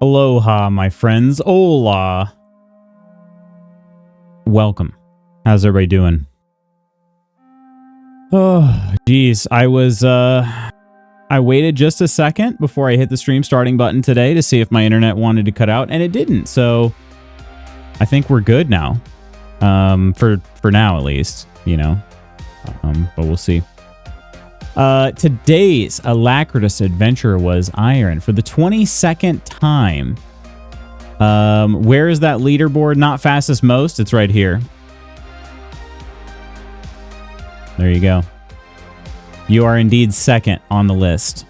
Aloha, my friends. Hola. Welcome. How's everybody doing? Oh, geez. I waited just a second before I hit the stream starting button today to see if my internet wanted to cut out, and it didn't. So I think we're good now. For now, at least, you know. But we'll see. Today's Alacritous adventure was Iron for the 22nd time. Where is that leaderboard? Not fastest most. It's right here. There you go. You are indeed second on the list.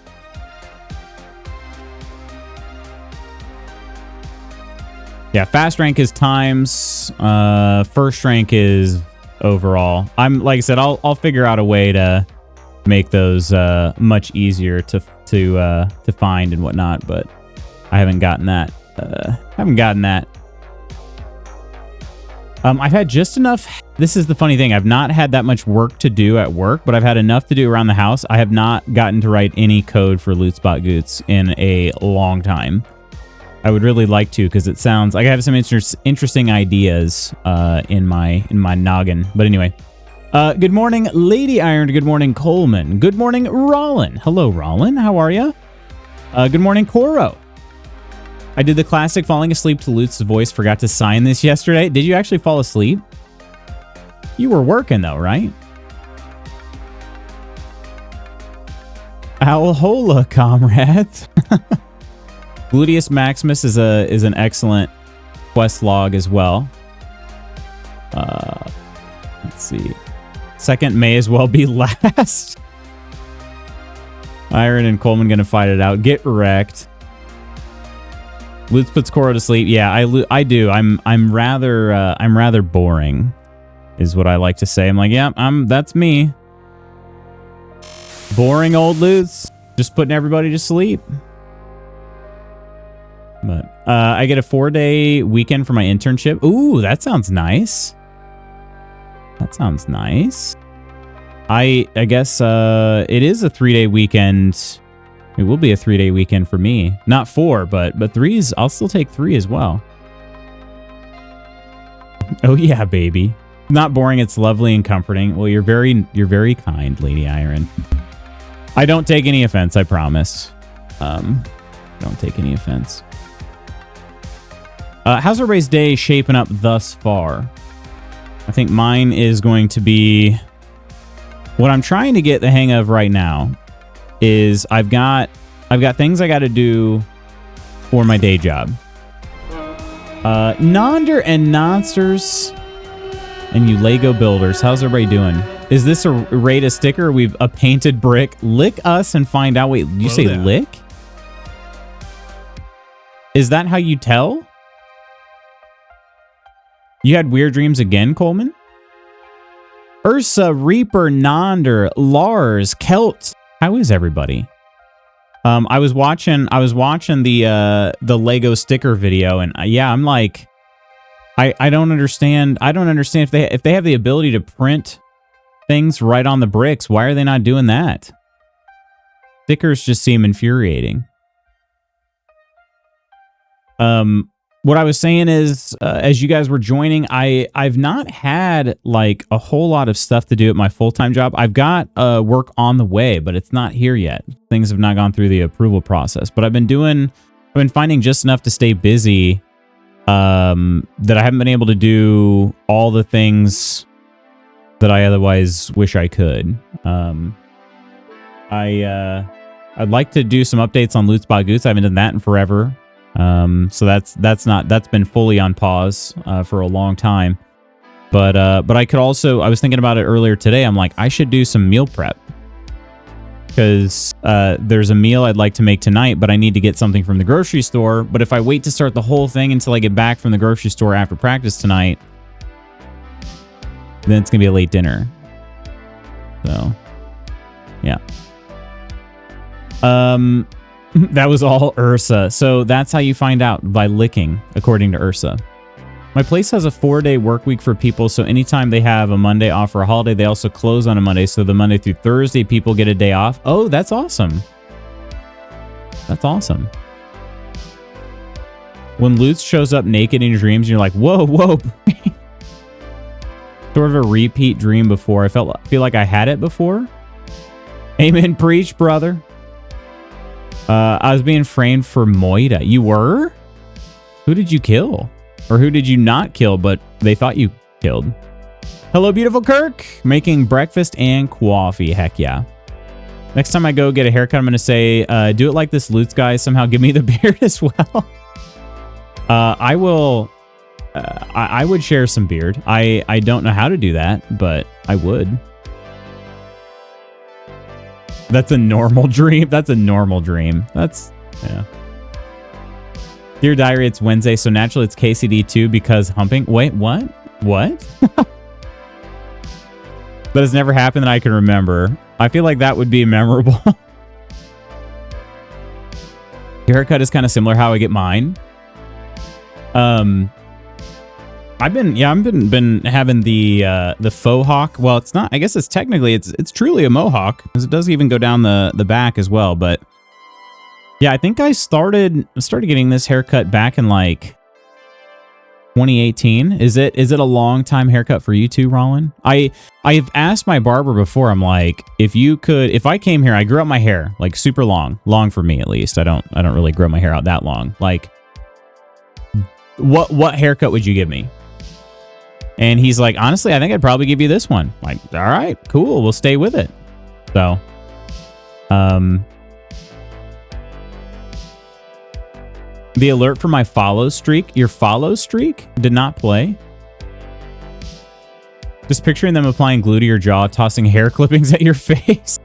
Yeah, fast rank is times. First rank is overall. Like I said, I'll figure out a way to make those much easier to find and whatnot, but I haven't gotten that. I've had just enough. This is the funny thing. I've not had that much work to do at work, but I've had enough to do around the house. I have not gotten to write any code for Loot Spot Goots in a long time. I would really like to, because it sounds like I have some interesting ideas in my noggin. But anyway. Good morning, Lady Iron. Good morning, Coleman. Good morning, Rollin. Hello, Rollin. How are you? Good morning, Koro. I did the classic falling asleep to Lutz's voice. Forgot to sign this yesterday. Did you actually fall asleep? You were working, though, right? Alhola, comrades. Gluteus Maximus is an excellent quest log as well. Let's see. Second may as well be last. Iron and Coleman gonna fight it out. Get wrecked. Lutz puts Koro to sleep. Yeah, I do. I'm rather boring, is what I like to say. I'm like, yeah, that's me. Boring old Lutz, just putting everybody to sleep. But I get a 4-day weekend for my internship. Ooh, that sounds nice. That sounds nice. I guess it is a 3-day weekend. It will be a 3-day weekend for me. Not 4, but 3's. I'll still take 3 as well. Oh yeah, baby. Not boring. It's lovely and comforting. Well, you're very kind, Lady Iron. I don't take any offense. I promise. Don't take any offense. How's everybody's day shaping up thus far? I think mine is going to be... What I'm trying to get the hang of right now is I've got things I got to do for my day job. Nonder and Nonsters and you Lego builders, how's everybody doing? Is this a rate a sticker? We've a painted brick. Lick us and find out. Wait, did you say down. Lick? Is that how you tell? You had weird dreams again, Coleman? Ursa, Reaper, Nonder, Lars, Kelt. How is everybody? I was watching the Lego sticker video, and yeah, I'm like, I don't understand. I don't understand if they have the ability to print things right on the bricks. Why are they not doing that? Stickers just seem infuriating. What I was saying is, as you guys were joining, I've not had like a whole lot of stuff to do at my full-time job. I've got work on the way, but it's not here yet. Things have not gone through the approval process, but I've been finding just enough to stay busy that I haven't been able to do all the things that I otherwise wish I could. I'd like to do some updates on Loot Spot Goots. I haven't done that in forever. So that's been fully on pause for a long time. But I could also, I was thinking about it earlier today. I'm like, I should do some meal prep, because there's a meal I'd like to make tonight, but I need to get something from the grocery store. But if I wait to start the whole thing until I get back from the grocery store after practice tonight, then it's gonna be a late dinner. So yeah. That was all Ursa. So that's how you find out, by licking, according to Ursa. My place has a 4-day work week for people, so anytime they have a Monday off for a holiday, they also close on a Monday, so the Monday through Thursday people get a day off. Oh, that's awesome. That's awesome. When Lutz shows up naked in your dreams, you're like, whoa, whoa. Sort of a repeat dream before. I feel like I had it before. Amen. Preach, brother. I was being framed for Moida. You were? Who did you kill? Or who did you not kill, but they thought you killed? Hello, beautiful Kirk. Making breakfast and coffee. Heck yeah. Next time I go get a haircut, I'm going to say, do it like this Lutz guy. Somehow give me the beard as well. I will... I would share some beard. I don't know how to do that, but I would. That's a normal dream. That's a normal dream. That's, yeah. Dear Diary, it's Wednesday, so naturally it's KCD2 because humping. Wait, what? What? That has never happened that I can remember. I feel like that would be memorable. Your haircut is kind of similar how I get mine. I've been having the faux hawk. Well, it's not. I guess it's technically it's truly a mohawk because it does even go down the back as well. But yeah, I think I started getting this haircut back in like 2018. Is it a long time haircut for you too, Rollin? I've asked my barber before. I'm like, if I came here, I grew out my hair like super long for me at least. I don't really grow my hair out that long. Like, what haircut would you give me? And he's like, honestly, I think I'd probably give you this one. Like, all right, cool. We'll stay with it. So, the alert for my follow streak. Your follow streak did not play. Just picturing them applying glue to your jaw, tossing hair clippings at your face.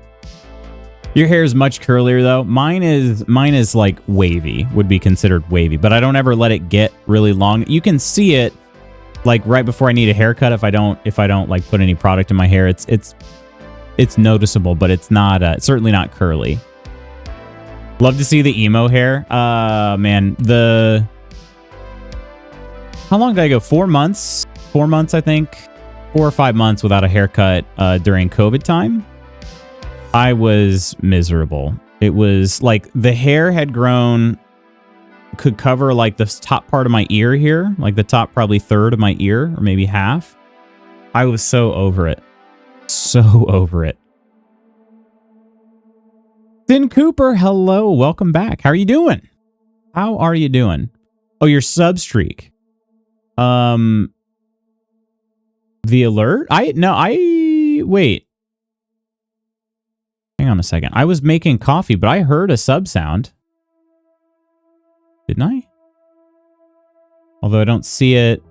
Your hair is much curlier though. Mine is like wavy, would be considered wavy, but I don't ever let it get really long. You can see it like right before I need a haircut if I don't like put any product in my hair. It's noticeable, but it's not certainly not curly. Love to see the emo hair. Man, how long did I go? 4 months? 4 months, I think. 4 or 5 months without a haircut during COVID time. I was miserable. It was like the hair had grown, could cover like the top part of my ear here, like the top probably third of my ear or maybe half. I was so over it. So over it. Finn Cooper, hello. Welcome back. How are you doing? How are you doing? Oh, your sub streak. The alert? Wait. Hang on a second. I was making coffee, but I heard a sub sound. Didn't I? Although I don't see it.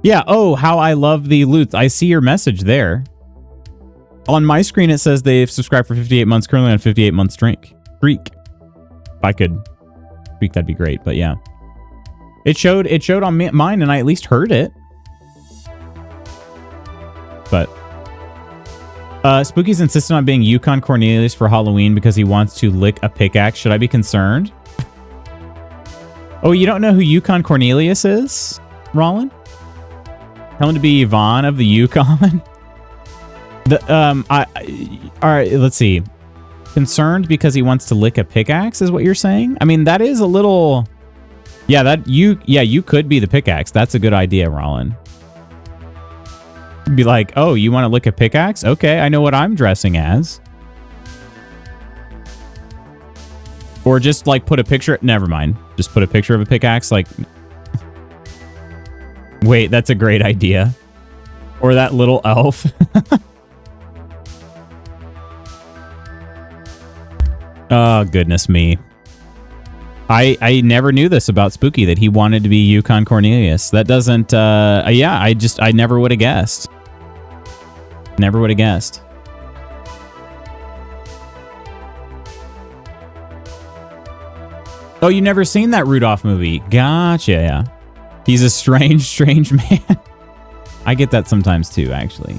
Yeah. Oh, how I love the loot. I see your message there. On my screen, it says they've subscribed for 58 months, currently on 58-month streak. If I could speak, that'd be great. But yeah, it showed on mine, and I at least heard it. But Spooky's insistent on being Yukon Cornelius for Halloween because he wants to lick a pickaxe. Should I be concerned? Oh, you don't know who Yukon Cornelius is, Rollin? Tell him to be Yvonne of the Yukon. All right, let's see. Concerned because he wants to lick a pickaxe is what you're saying? I mean, that is a little... Yeah, you could be the pickaxe. That's a good idea, Rollin. Be like, oh, you want to lick a pickaxe? Okay, I know what I'm dressing as. Or just like put a picture... Never mind. Just put a picture of a pickaxe like... Wait, that's a great idea. Or that little elf. Oh, goodness me. I never knew this about Spooky, that he wanted to be Yukon Cornelius. That doesn't... yeah, I never would have guessed. Never would have guessed. Oh, you never seen that Rudolph movie? Gotcha, yeah. He's a strange man. I get that sometimes too, actually.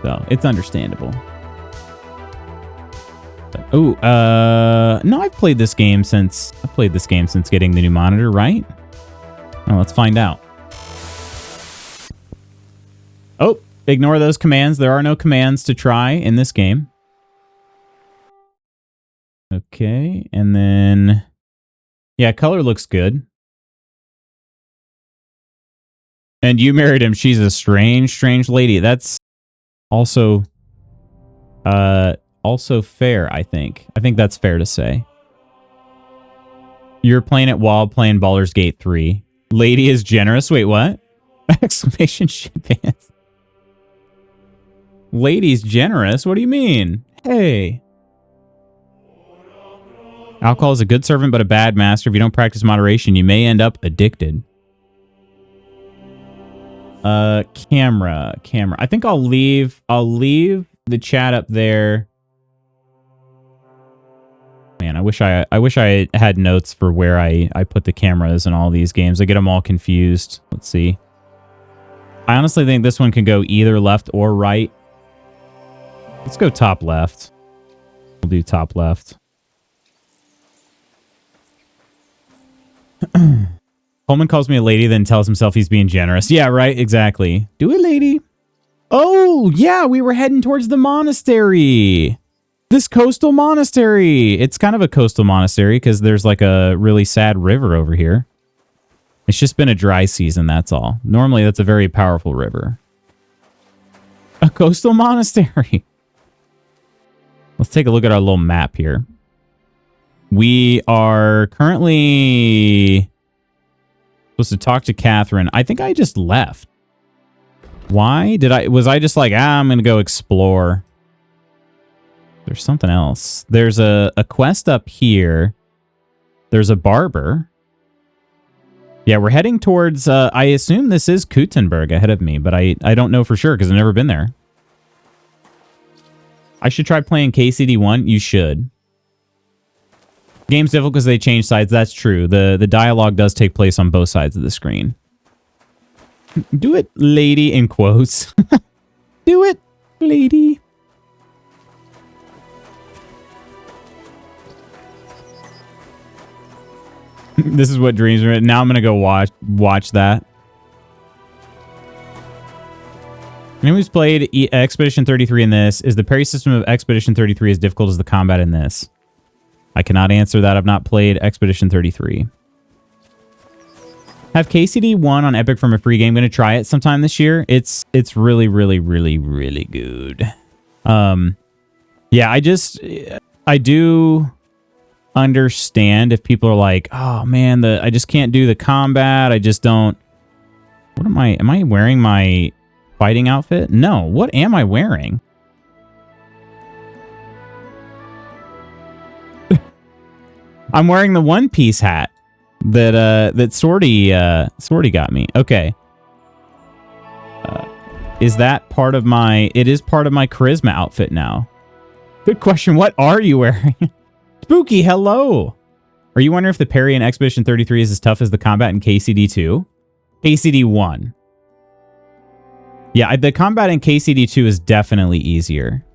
So, it's understandable. Oh, no, I've played this game since getting the new monitor, right? Well, let's find out. Oh, ignore those commands. There are no commands to try in this game. Okay, and then... Yeah, color looks good. And you married him. She's a strange lady. That's also... also fair, I think. I think that's fair to say. You're playing it while playing Baldur's Gate 3. Lady is generous. Wait, what? Exclamation pants. Lady's generous? What do you mean? Hey. Alcohol is a good servant but a bad master. If you don't practice moderation, you may end up addicted. Camera. I think I'll leave the chat up there. Man, I wish I had notes for where I put the cameras in all these games. I get them all confused. Let's see. I honestly think this one can go either left or right. Let's go top left. We'll do top left. Coleman calls me a lady, then tells himself he's being generous. Yeah, right, exactly. Do it, lady. Oh, yeah, we were heading towards the monastery. This coastal monastery. It's kind of a coastal monastery because there's like a really sad river over here. It's just been a dry season, that's all. Normally, that's a very powerful river. A coastal monastery. Let's take a look at our little map here. We are currently supposed to talk to Catherine. I think I just left. Why? Was I just like, I'm going to go explore? There's something else. There's a quest up here. There's a barber. Yeah, we're heading towards, I assume this is Kuttenberg ahead of me, but I don't know for sure because I've never been there. I should try playing KCD1. You should. Game's difficult because they change sides. That's true. The dialogue does take place on both sides of the screen. Do it, lady, in quotes. Do it, lady. This is what dreams are. Now I'm going to go watch that. Anyone who's played Expedition 33 in this, is the parry system of Expedition 33 as difficult as the combat in this? I cannot answer that. I've not played Expedition 33. Have KCD 1 on Epic from a free game. I'm going to try it sometime this year. It's really good. Yeah, I do understand if people are like, oh man, I just can't do the combat. I just don't. What am I wearing my fighting outfit? No, what am I wearing? I'm wearing the One Piece hat that Sorty got me. Okay. Is that part of my... It is part of my charisma outfit now. Good question. What are you wearing? Spooky, hello. Are you wondering if the parry in Expedition 33 is as tough as the combat in KCD 2? KCD 1. Yeah, the combat in KCD 2 is definitely easier.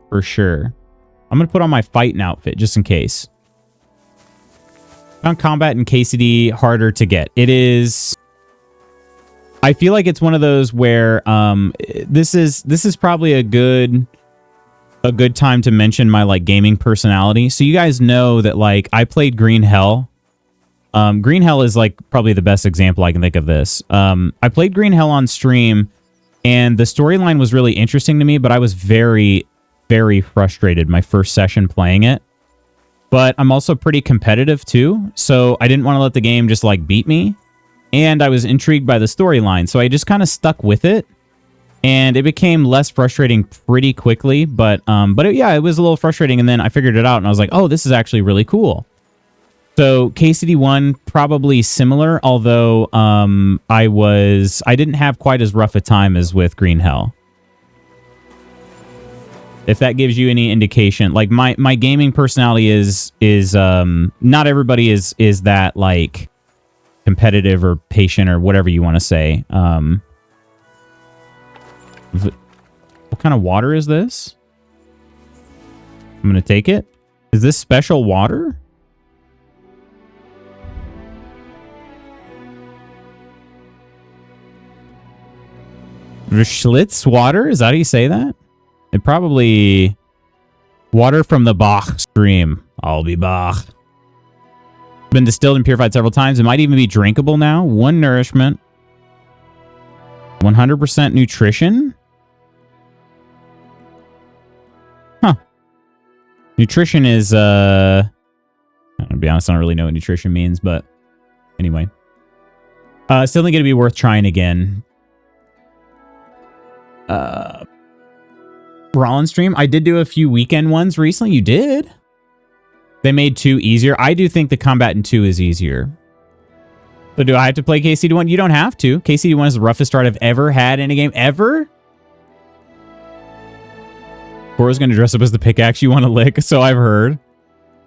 For sure. I'm going to put on my fighting outfit just in case. Found combat in KCD harder to get. It is... I feel like it's one of those where this is probably a good time to mention my like gaming personality. So you guys know that like I played Green Hell. Green Hell is like probably the best example I can think of this. I played Green Hell on stream and the storyline was really interesting to me, but I was very frustrated my first session playing it. But I'm also pretty competitive too, so I didn't want to let the game just like beat me. And I was intrigued by the storyline, so I just kind of stuck with it. And it became less frustrating pretty quickly, but yeah, it was a little frustrating. And then I figured it out, and I was like, oh, this is actually really cool. So KCD 1 probably similar, although I didn't have quite as rough a time as with Green Hell. If that gives you any indication, like my gaming personality is not everybody is that like competitive or patient or whatever you want to say. What kind of water is this? I'm going to take it. Is this special water? Schlitz water? Is that how you say that? It probably... Water from the Bach stream. I'll be back. Been distilled and purified several times. It might even be drinkable now. 1 nourishment. 100% nutrition. Huh. Nutrition is, to be honest, I don't really know what nutrition means, but anyway. Still going to be worth trying again. Rollin stream. I did do a few weekend ones recently. You did? They made 2 easier. I do think the combat in 2 is easier. So do I have to play KCD1? You don't have to. KCD1 is the roughest start I've ever had in a game. Ever? Cora's going to dress up as the pickaxe you want to lick, so I've heard.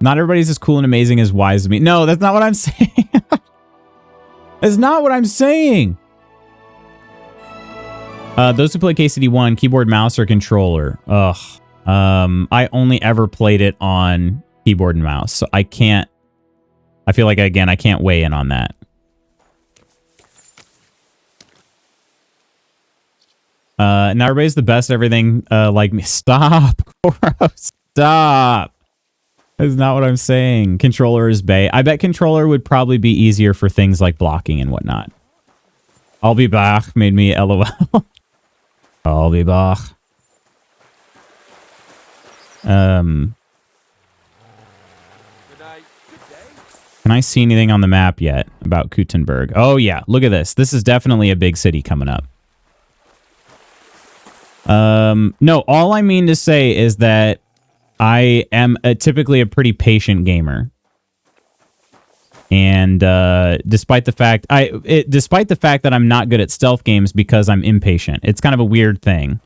Not everybody's as cool and amazing as wise as me. No, that's not what I'm saying. That's not what I'm saying. Those who play KCD1, keyboard, mouse, or controller. Ugh. I only ever played it on keyboard and mouse, so I can't... I feel like, again, I can't weigh in on that. Now everybody's the best at everything like me. Stop, Coro. Stop. That's not what I'm saying. Controller is bae. I bet controller would probably be easier for things like blocking and whatnot. I'll be back made me LOL. I'll be back. Can I see anything on the map yet about Gutenberg? Oh yeah, look at this. This is definitely a big city coming up. No, all I mean to say is that I am typically a pretty patient gamer. And despite the fact that I'm not good at stealth games because I'm impatient. It's kind of a weird thing.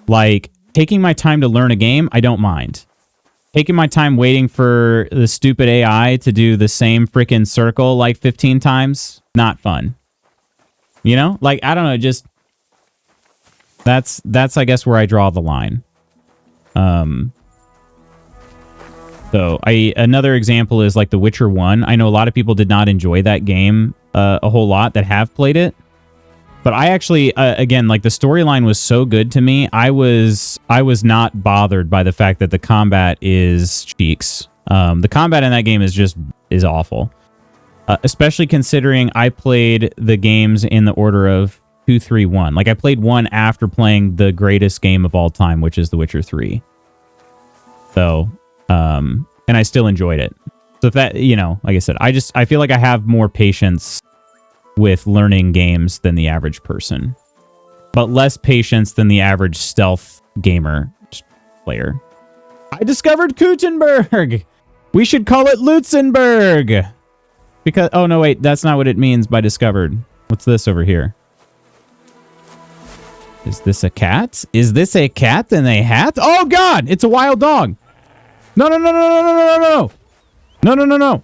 Like, taking my time to learn a game, I don't mind. Taking my time waiting for the stupid AI to do the same freaking circle like 15 times, not fun. You know? Like, I don't know, just... That's I guess where I draw the line. So another example is like The Witcher 1. I know a lot of people did not enjoy that game a whole lot that have played it. But I actually, again, like the storyline was so good to me. I was not bothered by the fact that the combat is cheeks. The combat in that game is awful. Especially considering I played the games in the order of 2, 3, 1. Like I played 1 after playing the greatest game of all time, which is The Witcher 3. So, and I still enjoyed it. So if that, you know, like I said, I feel like I have more patience with learning games than the average person, but less patience than the average stealth gamer player. I discovered Gutenberg. We should call it Lutzenberg. Because, oh no, wait, that's not what it means by discovered. What's this over here? Is this a cat? Is this a cat in a hat? Oh God, it's a wild dog. No, no, no, no, no, no, no, no, no, no, no, no.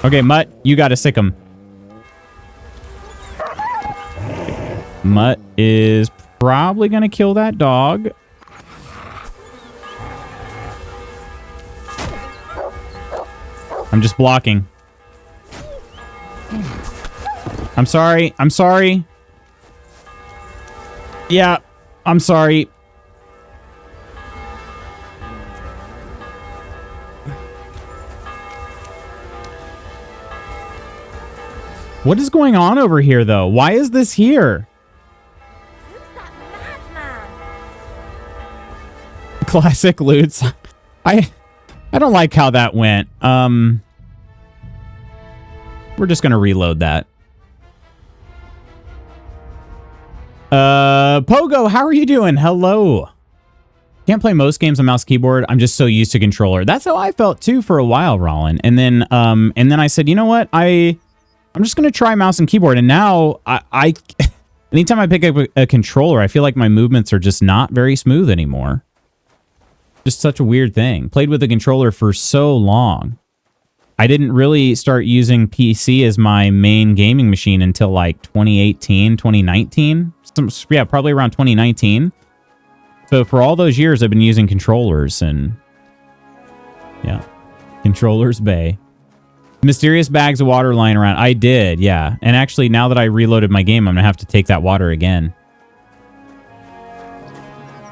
Okay, Mutt, you gotta sick him. Mutt is probably gonna kill that dog. I'm just blocking. I'm sorry. I'm sorry. Yeah, I'm sorry. What is going on over here, though? Why is this here? Who's that madman? Classic loots. I don't like how that went. We're just gonna reload that. Pogo, how are you doing? Hello. Can't play most games on mouse keyboard. I'm just so used to controller. That's how I felt too for a while, Rollin. And then I said, you know what? I'm just gonna try mouse and keyboard. And now I anytime I pick up a controller, I feel like my movements are just not very smooth anymore. Just such a weird thing. Played with a controller for so long. I didn't really start using PC as my main gaming machine until like 2018, 2019. Yeah, probably around 2019. So for all those years, I've been using controllers and yeah, controllers bae. Mysterious bags of water lying around. I did, yeah. And actually, now that I reloaded my game, I'm gonna have to take that water again.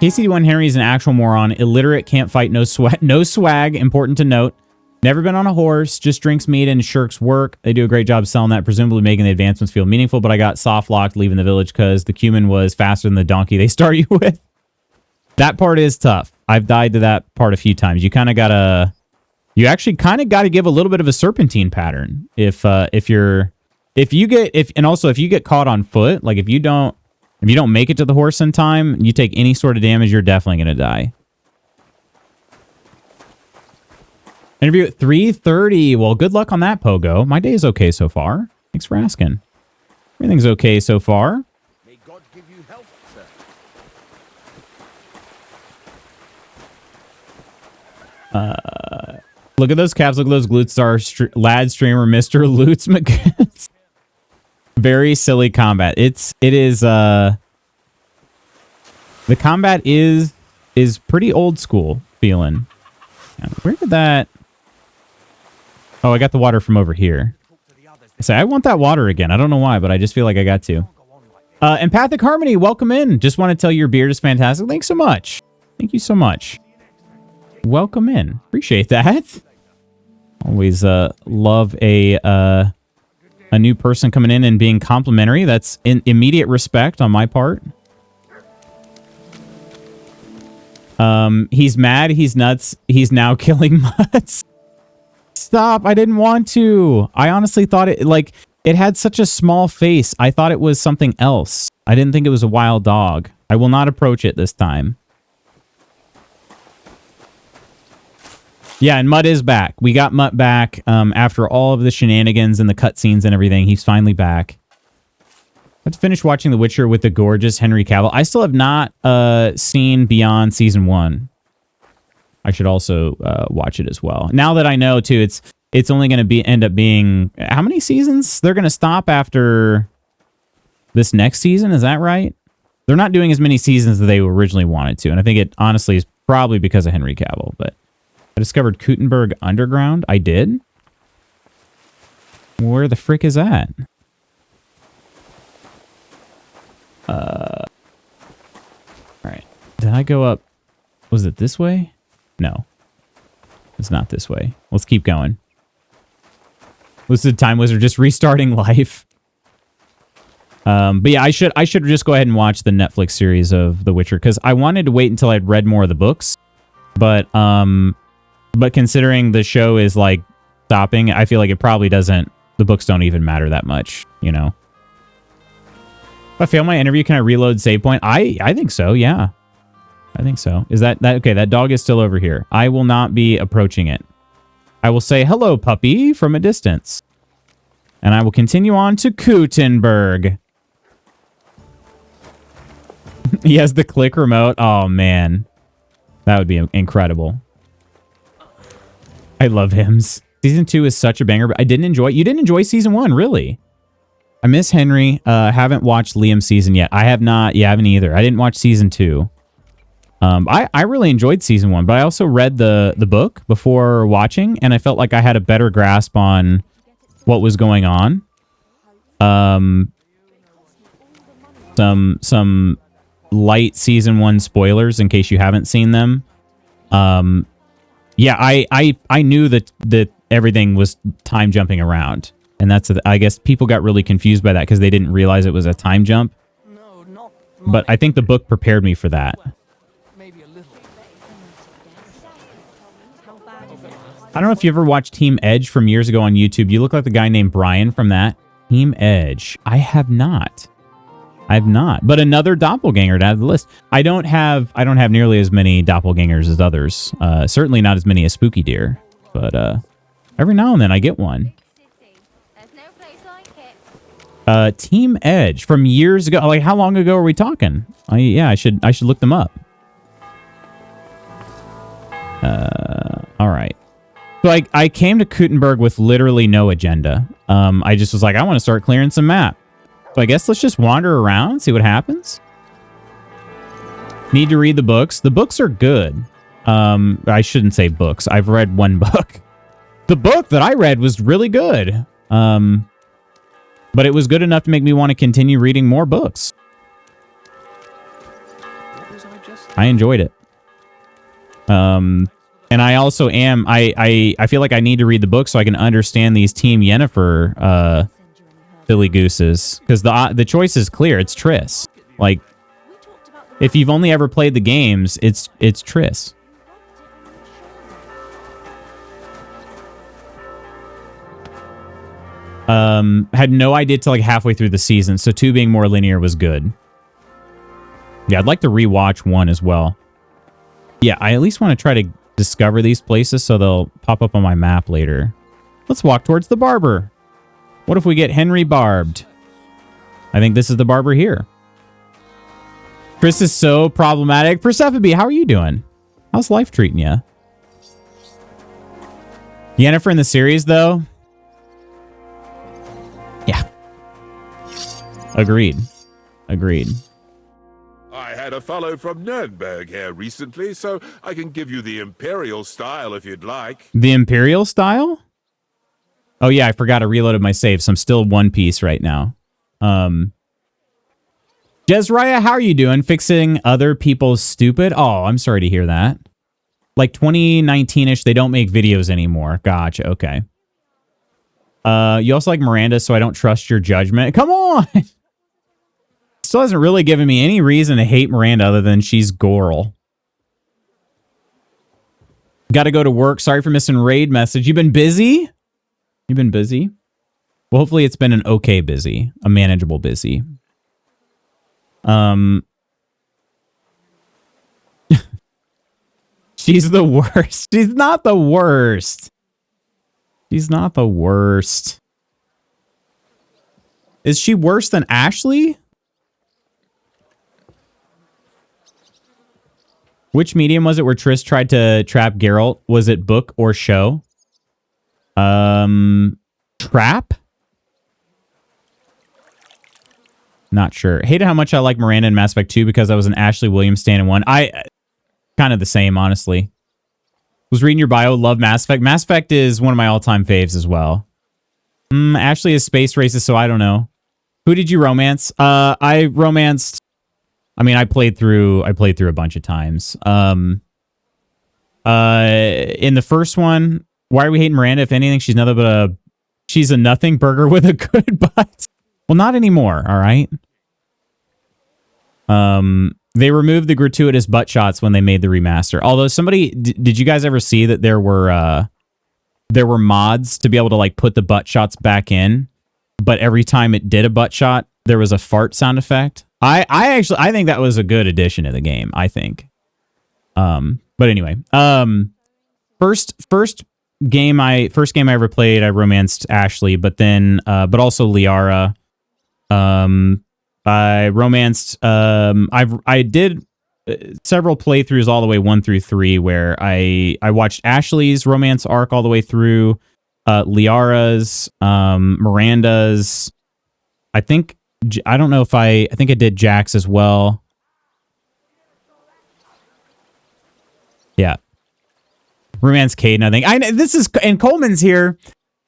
KCD1 Henry is an actual moron. Illiterate, can't fight, no swag. No swag, important to note. Never been on a horse, just drinks meat and shirks work. They do a great job selling that, presumably making the advancements feel meaningful, but I got soft-locked leaving the village because the cumin was faster than the donkey they start you with. That part is tough. I've died to that part a few times. You kind of gotta... You actually kind of got to give a little bit of a serpentine pattern if you get caught on foot, like if you don't make it to the horse in time, you take any sort of damage, you're definitely going to die. Interview at 3:30. Well, good luck on that, Pogo. My day is okay so far. Thanks for asking. Everything's okay so far. May God give you health, sir. Look at those calves. Look at those glutes. Our lad streamer, Mr. Lutz McGinnis. Very silly combat. It is the combat is pretty old school feeling. Where did that? Oh, I got the water from over here. I say I want that water again. I don't know why, but I just feel like I got to. Empathic Harmony, welcome in. Just want to tell you your beard is fantastic. Thanks so much. Thank you so much. Welcome in. Appreciate that. Always love a new person coming in and being complimentary. That's in immediate respect on my part. He's mad. He's nuts. He's now killing mutts. Stop. I didn't want to. I honestly thought it had such a small face. I thought it was something else. I didn't think it was a wild dog. I will not approach it this time. Yeah, and Mutt is back. We got Mutt back after all of the shenanigans and the cutscenes and everything. He's finally back. Let's finish watching The Witcher with the gorgeous Henry Cavill. I still have not seen beyond season 1. I should also watch it as well. Now that I know, too, it's only going to end up being... How many seasons? They're going to stop after this next season, is that right? They're not doing as many seasons as they originally wanted to, and I think it honestly is probably because of Henry Cavill, but... I discovered Kuttenberg Underground. I did? Where the frick is that? Alright. Did I go up? Was it this way? No. It's not this way. Let's keep going. Lucid Time Wizard just restarting life. But yeah, I should just go ahead and watch the Netflix series of The Witcher, because I wanted to wait until I'd read more of the books. But considering the show is like stopping, I feel like it probably doesn't, the books don't even matter that much, you know? If I fail my interview, can I reload save point? I think so, yeah. I think so. Is that okay, that dog is still over here. I will not be approaching it. I will say hello, puppy, from a distance. And I will continue on to Kuttenberg. He has the click remote. Oh, man. That would be incredible. I love hymns. Season 2 is such a banger, but I didn't enjoy it. You didn't enjoy season 1, really? I miss Henry. Haven't watched Liam's season yet. I have not. You haven't either. I didn't watch season 2. I really enjoyed season 1, but I also read the book before watching, and I felt like I had a better grasp on what was going on. Some light season 1 spoilers in case you haven't seen them. Yeah, I knew that everything was time jumping around, and I guess people got really confused by that because they didn't realize it was a time jump. But I think the book prepared me for that. I don't know if you ever watched Team Edge from years ago on YouTube. You look like the guy named Brian from that. Team Edge. I have not. But another doppelganger to add to the list. I don't have nearly as many doppelgangers as others. Certainly not as many as Spooky Deer. But every now and then I get one. Team Edge from years ago. Like, how long ago are we talking? Yeah, I should look them up. All right. So I came to Kuttenberg with literally no agenda. I just was like, I want to start clearing some map. So I guess let's just wander around, see what happens. Need to read the books. The books are good. I shouldn't say books. I've read one book. The book that I read was really good. But it was good enough to make me want to continue reading more books. What was I just I enjoyed it. And I also am, I feel like I need to read the book so I can understand these Team Yennefer, silly gooses. Because the choice is clear. It's Triss. Like, if you've only ever played the games, it's Triss. Had no idea till like halfway through the season, so 2 being more linear was good. Yeah, I'd like to rewatch 1 as well. Yeah, I at least want to try to discover these places so they'll pop up on my map later. Let's walk towards the barber. What if we get Henry barbed? I think this is the barber here. Chris is so problematic. Persephone, how are you doing? How's life treating you? Yennefer in the series, though? Yeah. Agreed. Agreed. I had a fellow from Nuremberg here recently, so I can give you the Imperial style if you'd like. The Imperial style? Oh, yeah, I forgot I reloaded my save, so I'm still one piece right now. Jezraya, how are you doing? Fixing other people's stupid? Oh, I'm sorry to hear that. Like 2019-ish, they don't make videos anymore. Gotcha, okay. You also like Miranda, so I don't trust your judgment. Come on! Still hasn't really given me any reason to hate Miranda other than she's Goral. Gotta go to work. Sorry for missing raid message. You been busy? You been busy? Well, hopefully it's been an okay busy. A manageable busy. She's the worst. She's not the worst. She's not the worst. Is she worse than Ashley? Which medium was it where Triss tried to trap Geralt? Was it book or show? Trap? Not sure. Hated how much I like Miranda in Mass Effect 2 because I was an Ashley Williams stan in 1. Kind of the same, honestly. Was reading your bio. Love Mass Effect. Mass Effect is one of my all-time faves as well. Ashley is space racist, so I don't know. Who did you romance? I romanced... I mean, I played through a bunch of times. In the first one, why are we hating Miranda? If anything, she's a nothing burger with a good butt. Well, not anymore, all right? They removed the gratuitous butt shots when they made the remaster. Although did you guys ever see that there were mods to be able to like put the butt shots back in, but every time it did a butt shot, there was a fart sound effect? I think that was a good addition to the game, I think. But anyway, first game I ever played, I romanced Ashley, but also Liara. I romanced, I did several playthroughs all the way 1 through 3 where I watched Ashley's romance arc all the way through, Liara's, Miranda's, I don't know if I think I did Jax as well. Yeah. Romance Caden, I think. And Coleman's here.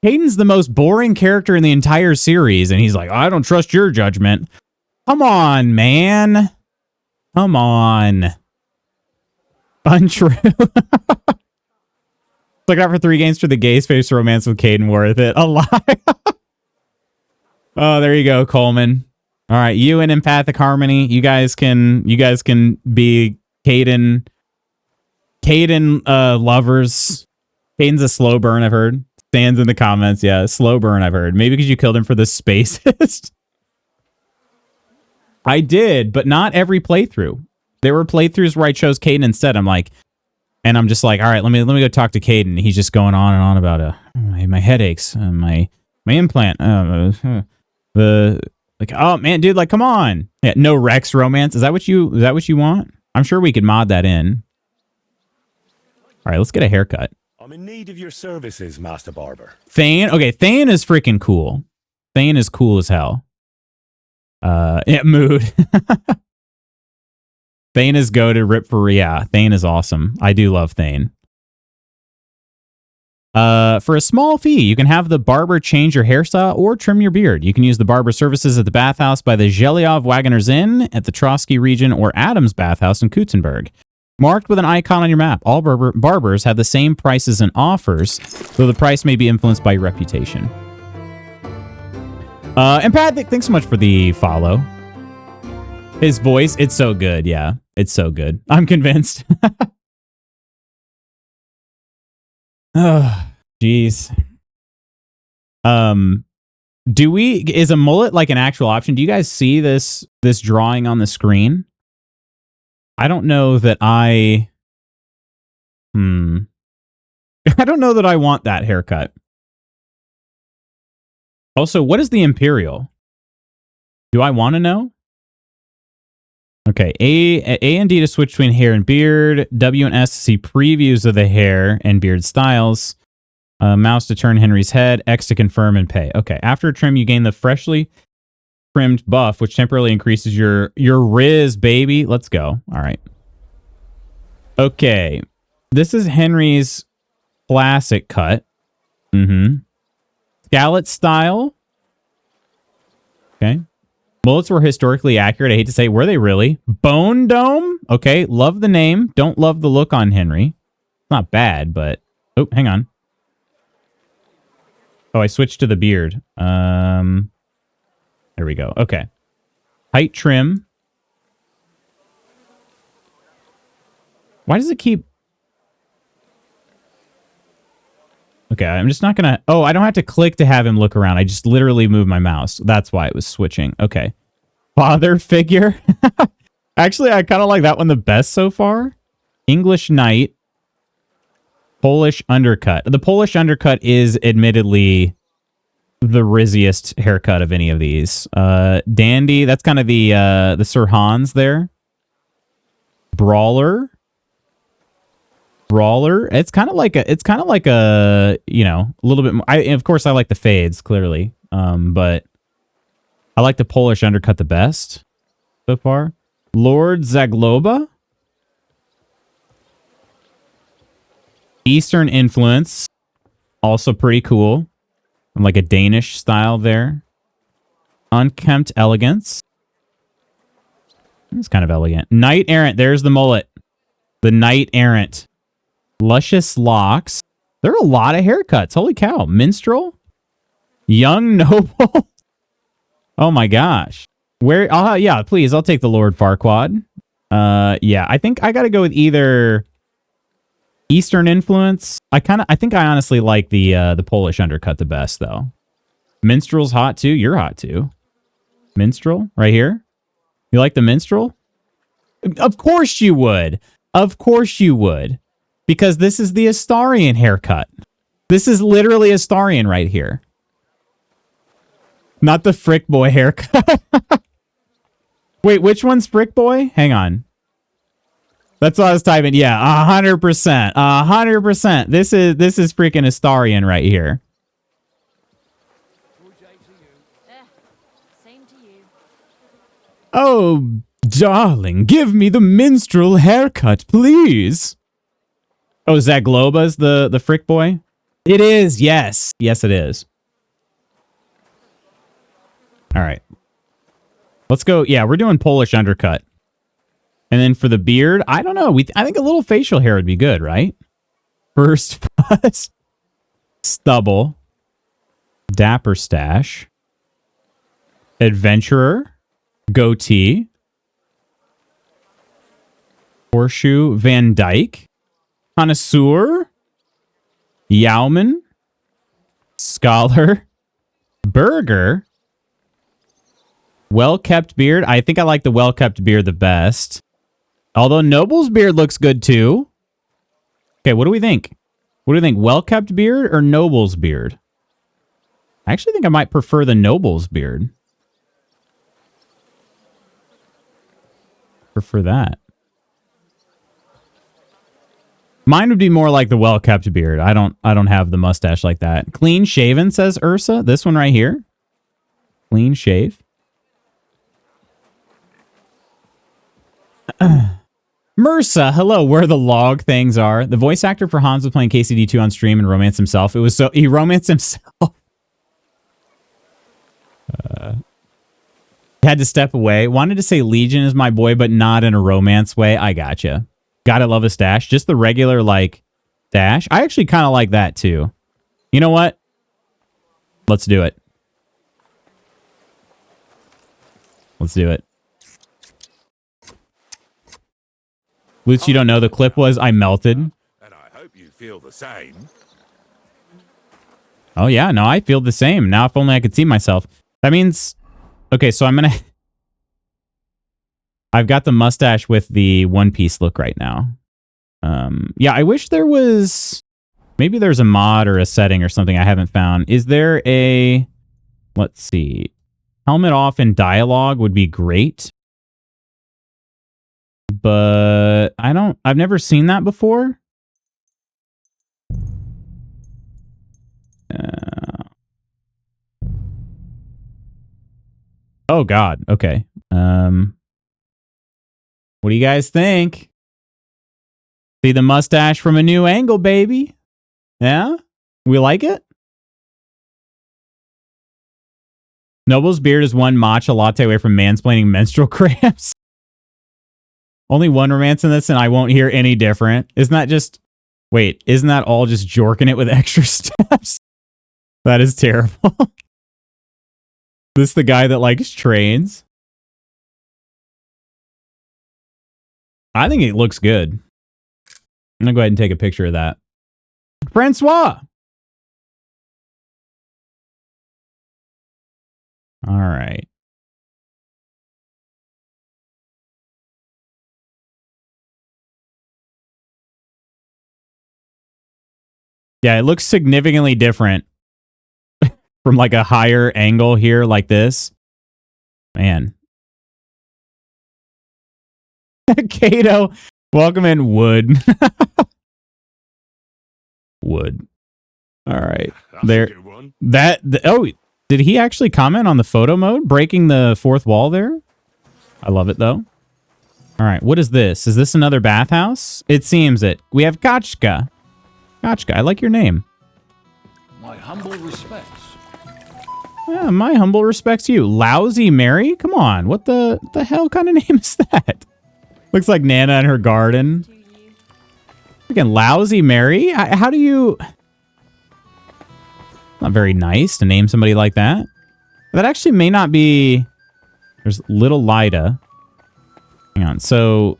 Caden's the most boring character in the entire series, and he's like, I don't trust your judgment. Come on, man. Come on. Untrue. Look out for 3 games for the gay space romance with Caden worth it. A lie. Oh, there you go, Coleman. All right, you and Empathic Harmony, you guys can be Caden lovers. Caden's a slow burn, I've heard. Stands in the comments, yeah, slow burn, I've heard. Maybe because you killed him for the spacist. I did, but not every playthrough. There were playthroughs where I chose Caden instead. I'm just like, all right, let me go talk to Caden. He's just going on and on about my headaches, my implant, oh man, dude, like, come on. Yeah, no Rex romance. Is that what you want? I'm sure we could mod that in. All right, let's get a haircut. I'm in need of your services, Master Barber. Thane? Okay, Thane is freaking cool. Thane is cool as hell. Yeah, mood. Thane is go to rip for, yeah, Thane is awesome. I do love Thane. For a small fee, you can have the barber change your hairstyle or trim your beard. You can use the barber services at the bathhouse by the Zhelyov Wagoner's Inn at the Trotsky region or Adams Bathhouse in Kutzenberg. Marked with an icon on your map, all barbers have the same prices and offers, though the price may be influenced by your reputation. And Pat, thanks so much for the follow. His voice, it's so good. Yeah, it's so good. I'm convinced. Oh, jeez. Is a mullet like an actual option? Do you guys see this drawing on the screen? I don't know that I don't know that I want that haircut. Also, what is the Imperial? Do I want to know? Okay, A and D to switch between hair and beard. W and S to see previews of the hair and beard styles. Mouse to turn Henry's head. X to confirm and pay. Okay, after a trim, you gain the freshly trimmed buff, which temporarily increases your Riz, baby. Let's go. All right. Okay, this is Henry's classic cut. Scallop style. Okay. Mullets were historically accurate. I hate to say, were they really? Bone Dome? Okay, love the name. Don't love the look on Henry. Not bad, but... Oh, hang on. Oh, I switched to the beard. There we go. Okay. Height trim. Why does it keep... Okay, I'm just not gonna... Oh, I don't have to click to have him look around. I just literally moved my mouse. That's why it was switching. Okay. Father figure. Actually, I kind of like that one the best so far. English knight. Polish undercut. The Polish undercut is admittedly the rizziest haircut of any of these. Dandy. That's kind of the Sir Hans there. Brawler. It's kind of like a, you know, a little bit more. Of course I like the fades clearly. But I like the Polish undercut the best so far. Lord Zagloba. Eastern influence. Also pretty cool. Like a Danish style there. Unkempt elegance. It's kind of elegant. Knight errant. There's the mullet. The knight errant. Luscious locks. There are a lot of haircuts. Holy cow. Minstrel. Young noble. Oh my gosh. Where? Yeah, please. I'll take the Lord Farquaad. Yeah, I think I got to go with either Eastern influence. I think I honestly like the Polish undercut the best though. Minstrel's hot too. You're hot too. Minstrel right here. You like the minstrel? Of course you would. Of course you would. Because this is the Astarion haircut. This is literally Astarion right here. Not the Frick Boy haircut. Wait, which one's Frick Boy? Hang on. That's what I was typing. Yeah, 100%. 100%. This is freaking Astarion right here. Same to you. Oh, darling, give me the minstrel haircut, please. Oh, Zagloba's the Frick Boy? It is, yes. Yes, it is. All right. Let's go. Yeah, we're doing Polish undercut. And then for the beard, I don't know. I think a little facial hair would be good, right? First buzz. Stubble. Dapper stash. Adventurer. Goatee. Horseshoe. Van Dyke. Connoisseur. Yowman. Scholar. Burger. Well-kept beard. I think I like the well-kept beard the best. Although Noble's beard looks good too. Okay, what do we think? What do you think? Well-kept beard or Noble's beard? I actually think I might prefer the Noble's beard. Prefer that. Mine would be more like the well-kept beard. I don't have the mustache like that. Clean shaven, says Ursa. This one right here. Clean shave. MRSA, hello, where the log things are. The voice actor for Hans was playing KCD2 on stream and romanced himself. He romanced himself. Had to step away. Wanted to say Legion is my boy, but not in a romance way. I gotcha. Gotta love a stash. Just the regular, like, dash. I actually kind of like that, too. You know what? Let's do it. Let's do it. Lutz, you don't know the clip was I melted. And I hope you feel the same. Oh, yeah. No, I feel the same. Now, if only I could see myself. That means... Okay, so I'm going to... I've got the mustache with the One Piece look right now. Yeah, I wish there was... Maybe there's a mod or a setting or something I haven't found. Is there a... Let's see. Helmet off in dialogue would be great. But I've never seen that before. Oh, God. Okay. What do you guys think? See the mustache from a new angle, baby. Yeah? We like it? Noble's beard is one matcha latte away from mansplaining menstrual cramps. Only one romance in this and I won't hear any different. Isn't that just... Wait, isn't that all just jorking it with extra steps? That is terrible. This the guy that likes trains? I think it looks good. I'm gonna go ahead and take a picture of that. Francois! All right. Yeah, it looks significantly different from like a higher angle here like this. Man. Kato, welcome in Wood. Wood. All right. That's There. a good one. Oh, did he actually comment on the photo mode? Breaking the fourth wall there? I love it though. All right. What is this? Is this another bathhouse? It seems it. We have Gotchka. Gotchka, I like your name. My humble respects. Yeah, my humble respects to you. Lousy Mary? Come on. What the hell kind of name is that? Looks like Nana in her garden. Freaking Lousy Mary? How do you... Not very nice to name somebody like that. That actually may not be... There's Little Lida. Hang on. So...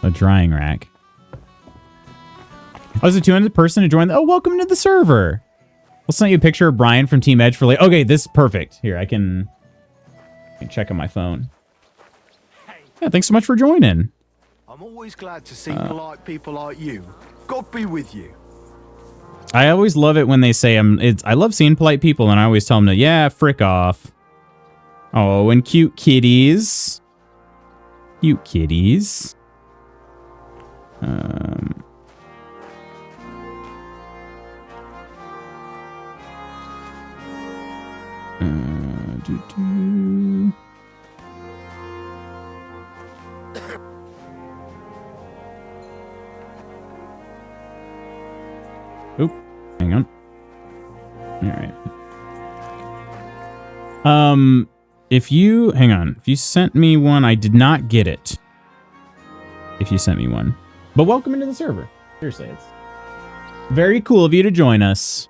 A drying rack. Oh, is a 200 person to join? Oh, welcome to the server. I'll send you a picture of Brian from Team Edge for later. Okay, this is perfect. Here, I can check on my phone. Yeah, thanks so much for joining. I'm always glad to see polite people like you. God be with you. I always love it when they say I love seeing polite people, and I always tell them to, yeah, frick off. Oh, and cute kitties. Cute kitties. Oop, hang on. All right. If you sent me one, I did not get it. If you sent me one, but welcome into the server. Seriously, it's very cool of you to join us.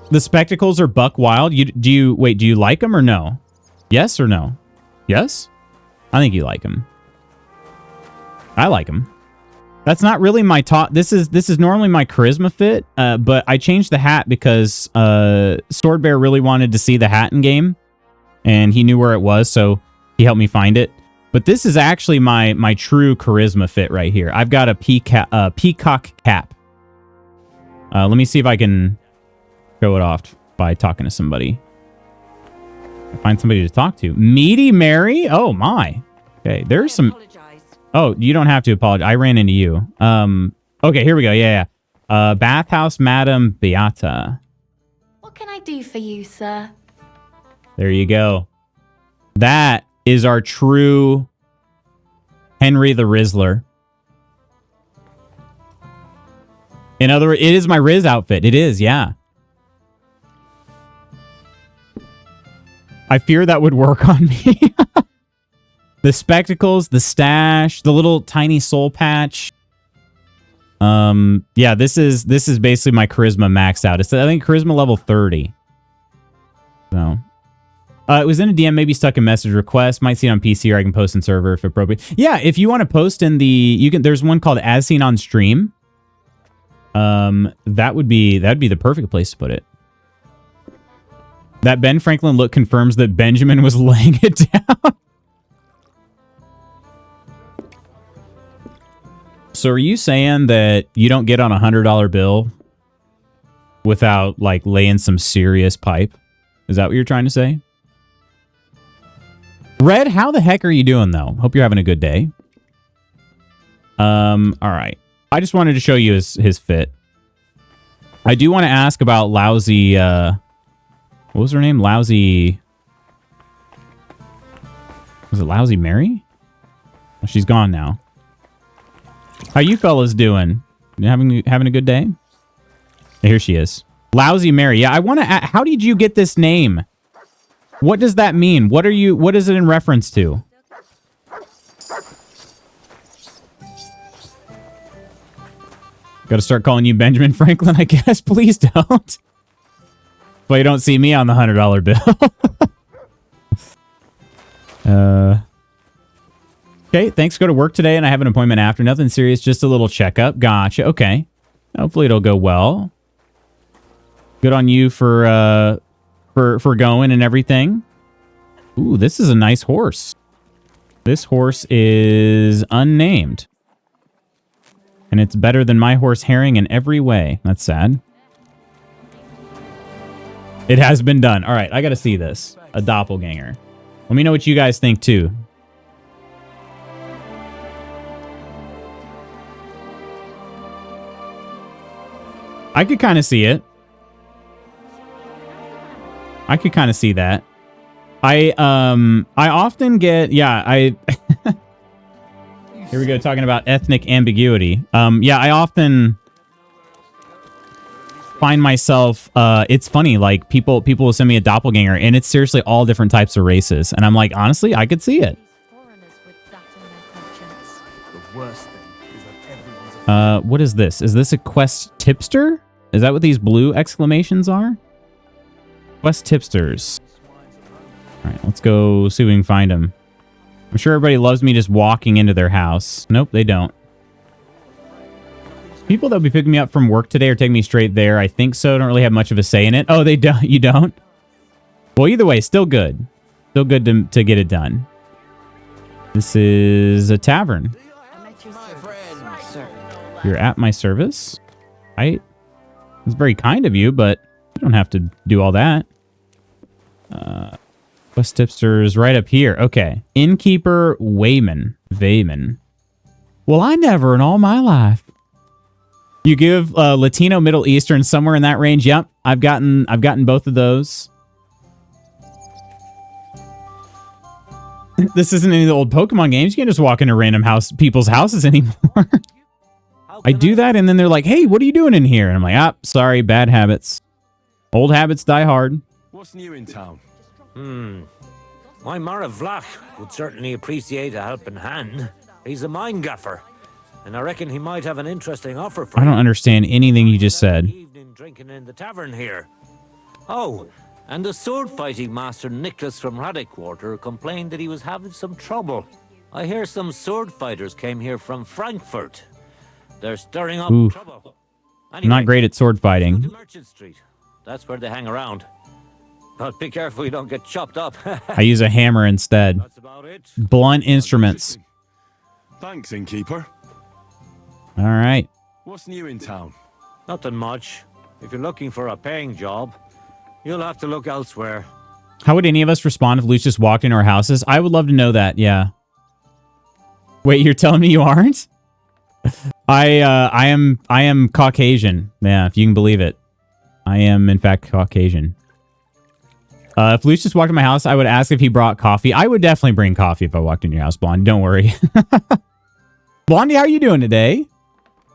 The spectacles are buck wild. Do you like them or no? Yes or no? Yes? I think you like them. I like them. That's not really my top. This is normally my charisma fit, but I changed the hat because Sword Bear really wanted to see the hat in game, and he knew where it was, so he helped me find it. But this is actually my true charisma fit right here. I've got a peacock cap. Let me see if I can show it off by talking to somebody. Find somebody to talk to. Meaty Mary? Oh my. Okay, there's some... Oh, you don't have to apologize. I ran into you. Okay, here we go. Yeah. Bathhouse Madam Beata. What can I do for you, sir? There you go. That is our true Henry the Rizzler. In other words, it is my Riz outfit. It is, yeah. I fear that would work on me. The spectacles, the stash, the little tiny soul patch. Yeah, this is basically my charisma maxed out. It's, I think, charisma level 30. So, it was in a DM, maybe stuck in message request. Might see it on PC, or I can post in server if appropriate. Yeah, if you want to post in the, you can. There's one called As Seen on Stream. That'd be the perfect place to put it. That Ben Franklin look confirms that Benjamin was laying it down. So are you saying that you don't get on a $100 bill without like laying some serious pipe? Is that what you're trying to say? Red, how the heck are you doing though? Hope you're having a good day. All right. I just wanted to show you his fit. I do want to ask about Lousy, what was her name? Lousy... Was it Lousy Mary? Well, she's gone now. How you fellas doing? You having a good day? Here she is. Lousy Mary. Yeah, I want to... How did you get this name? What does that mean? What is it in reference to? Got to start calling you Benjamin Franklin, I guess. Please don't. Well, you don't see me on the $100 bill. Okay, thanks. Go to work today, and I have an appointment after. Nothing serious, just a little checkup. Gotcha. Okay. Hopefully it'll go well. Good on you for going and everything. Ooh, this is a nice horse. This horse is unnamed. And it's better than my horse Herring in every way. That's sad. It has been done. All right, I got to see this. A doppelganger. Let me know what you guys think, too. I could kind of see it. I could kind of see that. I often get... Yeah, Here we go, talking about ethnic ambiguity. Yeah, I often find myself, it's funny, like people will send me a doppelganger and it's seriously all different types of races. And I'm like, honestly, I could see it. What is this? Is this a quest tipster? Is that what these blue exclamations are? Quest tipsters. All right, let's go see if we can find them. I'm sure everybody loves me just walking into their house. Nope, they don't. People that'll be picking me up from work today or taking me straight there, I think so. Don't really have much of a say in it. Oh, they don't. You don't? Well, either way, still good. Still good to get it done. This is a tavern. You're at my service. Right? It's very kind of you, but you don't have to do all that. Quest tipsters right up here. Okay. Innkeeper Wayman. Well, I never in all my life. You give Latino, Middle Eastern, somewhere in that range. Yep, I've gotten both of those. This isn't any of the old Pokemon games. You can't just walk into random people's houses anymore. I do that, and then they're like, "Hey, what are you doing in here?" And I'm like, sorry, bad habits. Old habits die hard." What's new in town? My Mara Vlach would certainly appreciate a helping hand. He's a mine gaffer, and I reckon he might have an interesting offer for I don't understand anything you just said. Evening drinking in the tavern here. Oh, and the sword fighting master Nicholas from Raddick Quarter complained that he was having some trouble. I hear some sword fighters came here from Frankfurt. They're stirring up trouble. Anyway, Not great at sword fighting. go to Merchant Street. That's where they hang around. But be careful you don't get chopped up. I use a hammer instead. That's about it. Blunt instruments. Thanks, innkeeper. All right. What's new in town? Nothing much. If you're looking for a paying job, you'll have to look elsewhere. How would any of us respond if Lucius walked into our houses? I would love to know that, yeah. Wait, you're telling me you aren't? I am Caucasian. Yeah, if you can believe it. I am, in fact, Caucasian. If Luce just walked in my house, I would ask if he brought coffee. I would definitely bring coffee if I walked in your house, Blondie. Don't worry. Blondie, how are you doing today?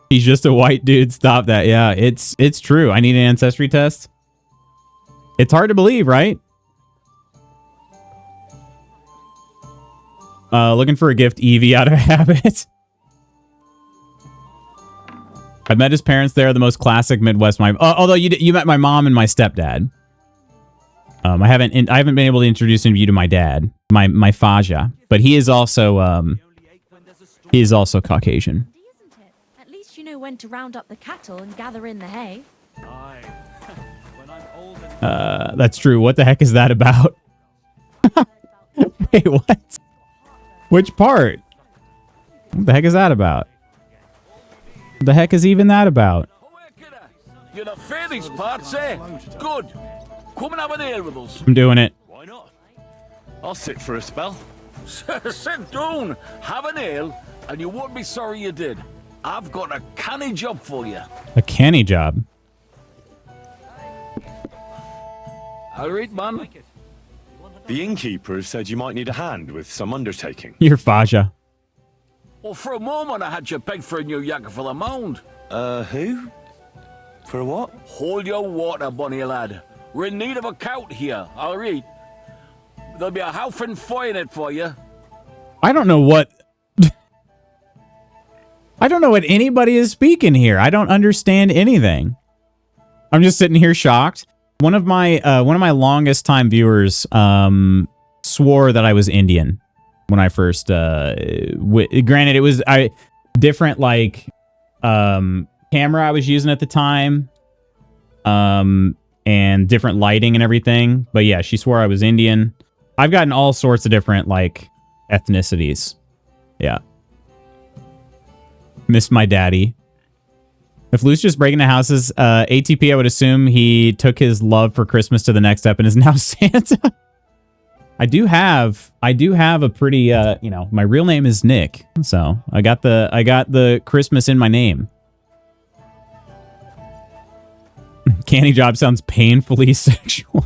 He's just a white dude. Stop that. Yeah, it's true. I need an ancestry test. It's hard to believe, right? Looking for a gift, Evie, out of habit. I met his parents there, the most classic Midwest. Although you met my mom and my stepdad. I haven't been able to introduce you to my dad, my Faja, but he is also Caucasian. Isn't it? At least you know when to round up the cattle and gather in the hay. That's true. What the heck is that about? Wait, what? Which part? What the heck is that about? What the heck is even that about? You're the fairies parts, eh? Good. Come and have an ale with us. I'm doing it. Why not? I'll sit for a spell. Sit down, have an ale, and you won't be sorry you did. I've got a canny job for you. A canny job. All right, man. The innkeeper said you might need a hand with some undertaking. You're Faja. Well, for a moment I had you pegged for a new yakker for the mound. Who? For what? Hold your water, bonny lad. We're in need of a cout here, all right? There'll be a howfin fire in it for you. I don't know what... I don't know what anybody is speaking here. I don't understand anything. I'm just sitting here shocked. One of my longest time viewers swore that I was Indian when I first granted it was different like camera I was using at the time and different lighting and everything, but yeah, she swore I was Indian. I've gotten all sorts of different like ethnicities. Yeah. Miss my daddy. If Luce just breaking the houses, ATP, I would assume he took his love for Christmas to the next step and is now Santa. I do have a pretty, my real name is Nick, so I got the Christmas in my name. Canny job sounds painfully sexual.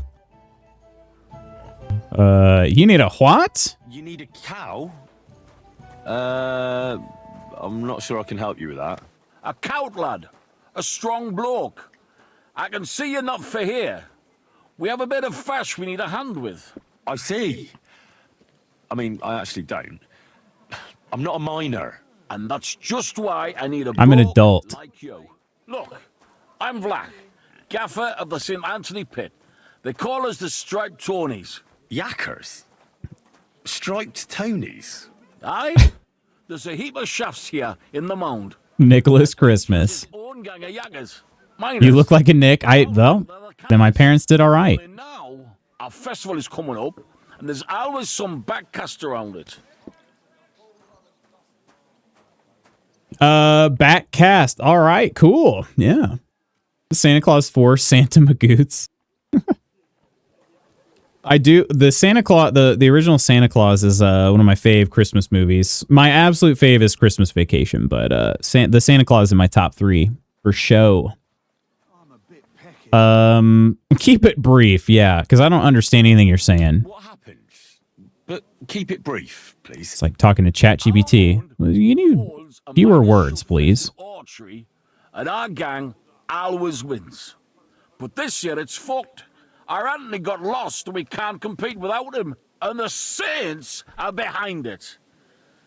You need a what? You need a cow? I'm not sure I can help you with that. A cout, lad. A strong bloke. I can see you're not for here. We have a bit of fash we need a hand with. I see. I mean, I actually don't. I'm not a miner. And that's just why I need a I'm an bloke adult. like you. Look, I'm Vlach, gaffer of the St. Anthony Pit. They call us the Striped Tonys. Yakkers? Striped Tonys? Aye? There's a heap of shafts here in the mound. Nicholas Christmas. His own gang of yakkers. You look like a Nick. Then my parents did all right. Only now, our festival is coming up, and there's always some backcast around it. Backcast. All right, cool. Yeah. Santa Claus 4, Santa Magoots. I do. The Santa Claus, the original Santa Claus is one of my fave Christmas movies. My absolute fave is Christmas Vacation, but the Santa Claus is in my top 3 for show. Keep it brief, yeah, because I don't understand anything you're saying. What happened? But keep it brief, please. It's like talking to ChatGPT. You need fewer words, please. Archery, and our gang always wins. But this year it's fucked. Our Anthony got lost and we can't compete without him. And the Saints are behind it.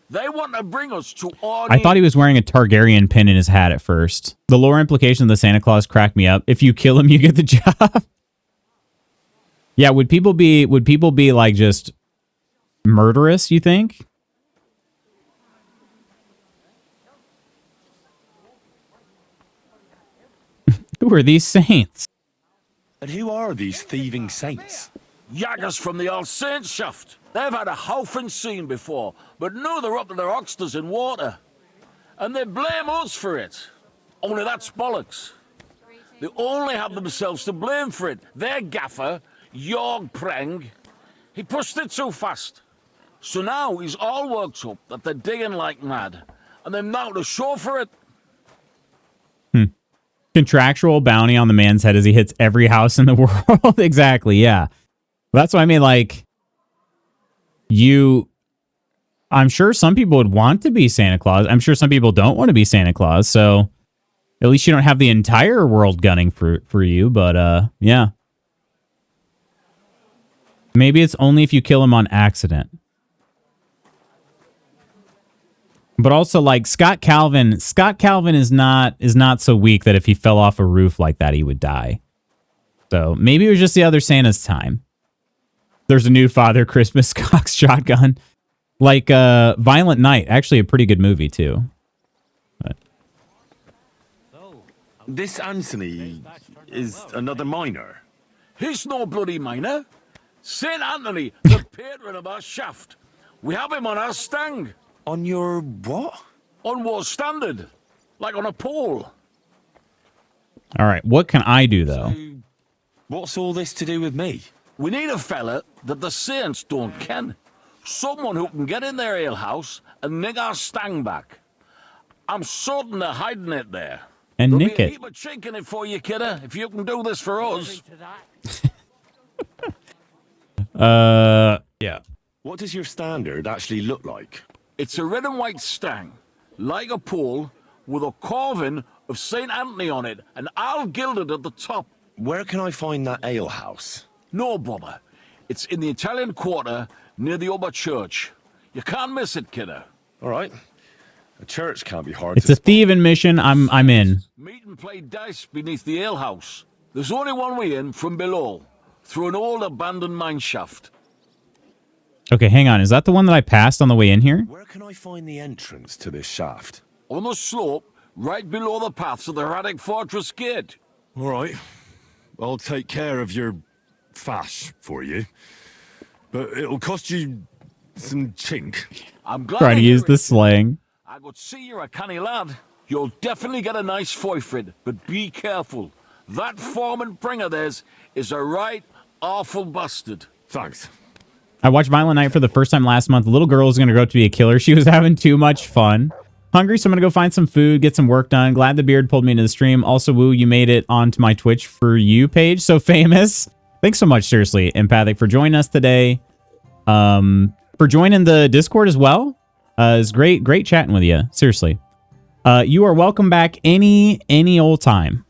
They want to bring us to our I thought he was wearing a Targaryen pin in his hat at first. The lore implication of the Santa Claus cracked me up. If you kill him, you get the job. Yeah, would people be like just murderous, you think? Who are these saints? And who are these thieving saints? Yaggers from the All Saints shaft. They've had a howfin scene before, but now they're up to their oxters in water. And they blame us for it. Only that's bollocks. They only have themselves to blame for it. Their gaffer, Jorg Preng, he pushed it too fast. So now he's all worked up that they're digging like mad. And they're now to show for it. Contractual bounty on the man's head as he hits every house in the world. Exactly, yeah. That's what I mean. Like, I'm sure some people would want to be Santa Claus. I'm sure some people don't want to be Santa Claus. So at least you don't have the entire world gunning for you. But yeah. Maybe it's only if you kill him on accident. But also, like, Scott Calvin is not so weak that if he fell off a roof like that, he would die. So maybe it was just the other Santa's time. There's a new Father Christmas cocks shotgun. Like Violent Night, actually a pretty good movie too. But. This Anthony is another miner. He's no bloody miner. St. Anthony, the patron of our shaft. We have him on our stang. On your what? On war standard. Like on a pole. All right, what can I do, though? What's all this to do with me? We need a fella that the saints don't ken. Someone who can get in their alehouse and nick our stang back. I'm certain they're hiding it there. And There'll nick be a it. heap of chink in it for you, kidder, if you can do this for us. Yeah. What does your standard actually look like? It's a red and white stang, like a pole, with a carving of St. Anthony on it, and I'll gilded at the top. Where can I find that alehouse? No bother. It's in the Italian Quarter, near the upper church. You can't miss it, kidder. All right. A church can't be hard It's to a thieving mission. I'm in. Meet and play dice beneath the alehouse. There's only one way in from below, through an old abandoned mine shaft. Okay, hang on. Is that the one that I passed on the way in here? Where can I find the entrance to this shaft? On the slope, right below the paths of the Radic Fortress Gate. All right. I'll take care of your fash for you. But it'll cost you some chink. I'm glad Trying to use the slang. I could see you're a canny lad. You'll definitely get a nice foy for it, but be careful. That foreman bringer theirs is a right awful bastard. Thanks. I watched Violent Night for the first time last month. The little girl was going to grow up to be a killer. She was having too much fun. Hungry, so I'm going to go find some food, get some work done. Glad the beard pulled me into the stream. Also, Woo, you made it onto my Twitch for you page. So famous. Thanks so much, seriously, Empathic, for joining us today. For joining the Discord as well. It's great chatting with you. Seriously. You are welcome back any old time.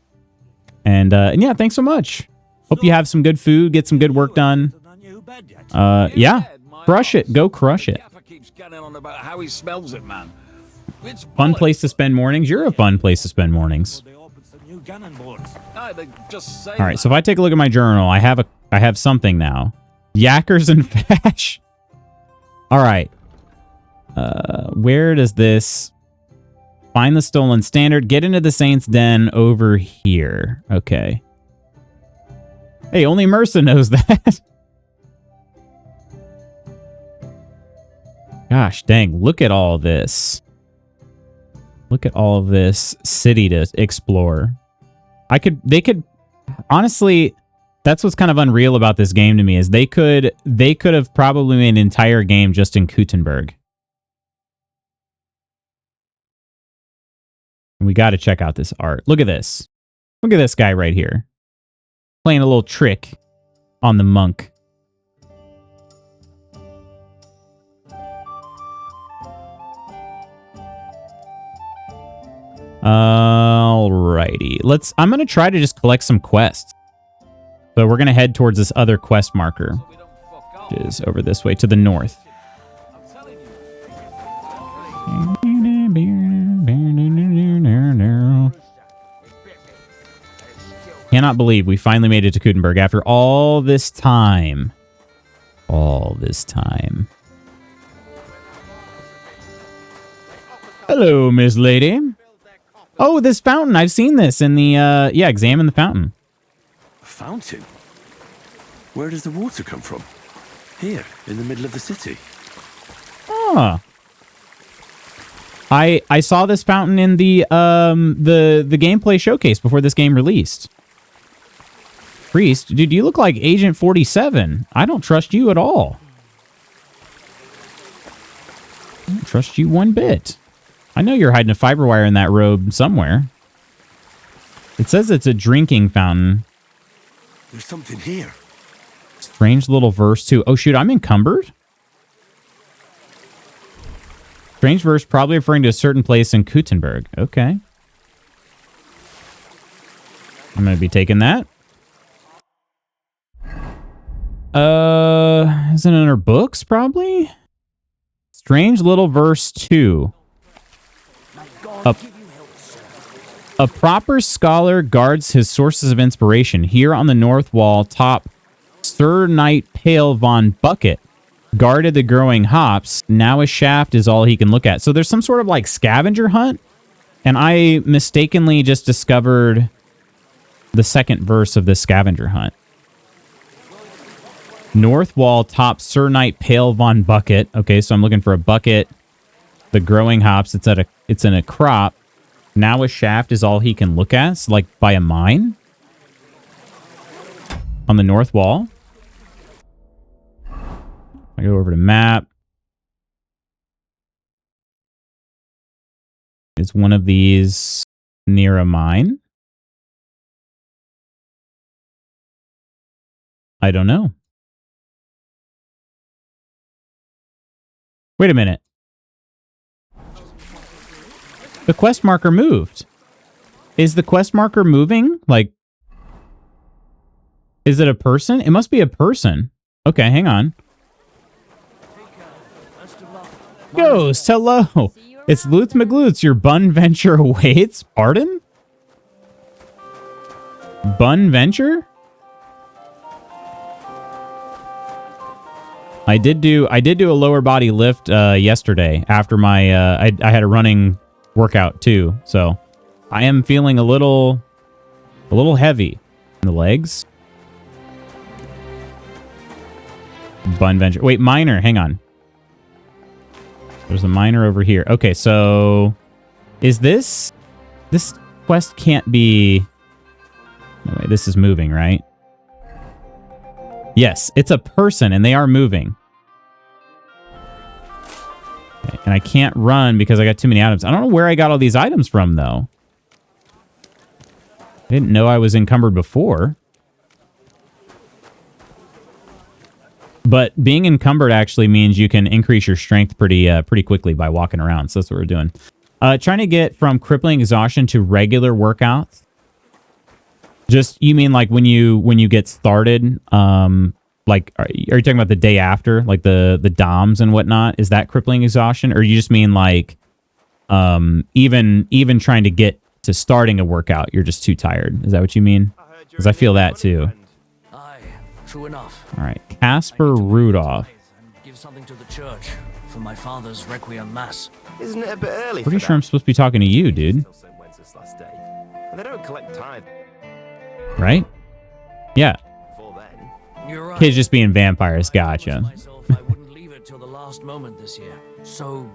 And yeah, thanks so much. Hope you have some good food, get some good work done. Yeah, crush it. Go crush it. How he smells it, man. Fun place to spend mornings. You're a fun place to spend mornings. All right, so if I take a look at my journal, I have something now. Yackers and Fash. All right. Where does this... Find the stolen standard. Get into the Saints' Den over here. Okay. Hey, only Mersa knows that. Gosh dang, look at all this. Look at all of this city to explore. They could, honestly, that's what's kind of unreal about this game to me, is they could have probably made an entire game just in Kuttenberg. And we got to check out this art. Look at this. Look at this guy right here. Playing a little trick on the monk. Alrighty. I'm going to try to just collect some quests. So we're going to head towards this other quest marker, which is over this way to the north. Cannot believe we finally made it to Kuttenberg after all this time. All this time. Hello, Miss Lady. Oh, this fountain. I've seen this in the, yeah, examine the fountain. A fountain? Where does the water come from? Here, in the middle of the city. Ah. I saw this fountain in the gameplay showcase before this game released. Priest, dude, you look like Agent 47. I don't trust you at all. I don't trust you one bit. I know you're hiding a fiber wire in that robe somewhere. It says it's a drinking fountain. There's something here. Strange little verse too. Oh shoot, I'm encumbered? Strange verse probably referring to a certain place in Kuttenberg. Okay. I'm going to be taking that. Is it in our books probably? Strange little verse 2. A proper scholar guards his sources of inspiration. Here on the north wall, top Sir Knight Pale von Bucket guarded the growing hops. Now a shaft is all he can look at. So there's some sort of like scavenger hunt. And I mistakenly just discovered the second verse of this scavenger hunt. North wall, top Sir Knight Pale von Bucket. Okay, so I'm looking for a bucket. The growing hops. It's in a crop. Now a shaft is all he can look at. So like by a mine. On the north wall. I go over to map. Is one of these near a mine? I don't know. Wait a minute. The quest marker moved. Is the quest marker moving? Like, is it a person? It must be a person. Okay, hang on. Ghost, hello. It's Lutz McGlutz. Your Bun Venture awaits. Pardon? Bun Venture? I did do a lower body lift yesterday after my I had a running workout too, so I am feeling a little heavy in the legs. Bun Venture. Wait, miner, hang on. There's a miner over here. Okay, so is this quest can't be. No, wait, this is moving, right? Yes, it's a person and they are moving. Okay, and I can't run because I got too many items. I don't know where I got all these items from, though. I didn't know I was encumbered before. But being encumbered actually means you can increase your strength pretty quickly by walking around. So that's what we're doing. Trying to get from crippling exhaustion to regular workouts. Just, you mean like when you get started, like, are you talking about the day after, like the DOMs and whatnot? Is that crippling exhaustion? Or you just mean like, even trying to get to starting a workout, you're just too tired? Is that what you mean? Because I feel that too. Aye, true enough. All right, Casper Rudolph. Give something to the church for my father's requiem mass. Isn't it a bit early? Pretty sure I'm supposed to be talking to you, dude. They don't collect tithe. Right? Yeah. Before then. You're right. Kids just being vampires. Gotcha. I wouldn't leave it till the last moment this year. So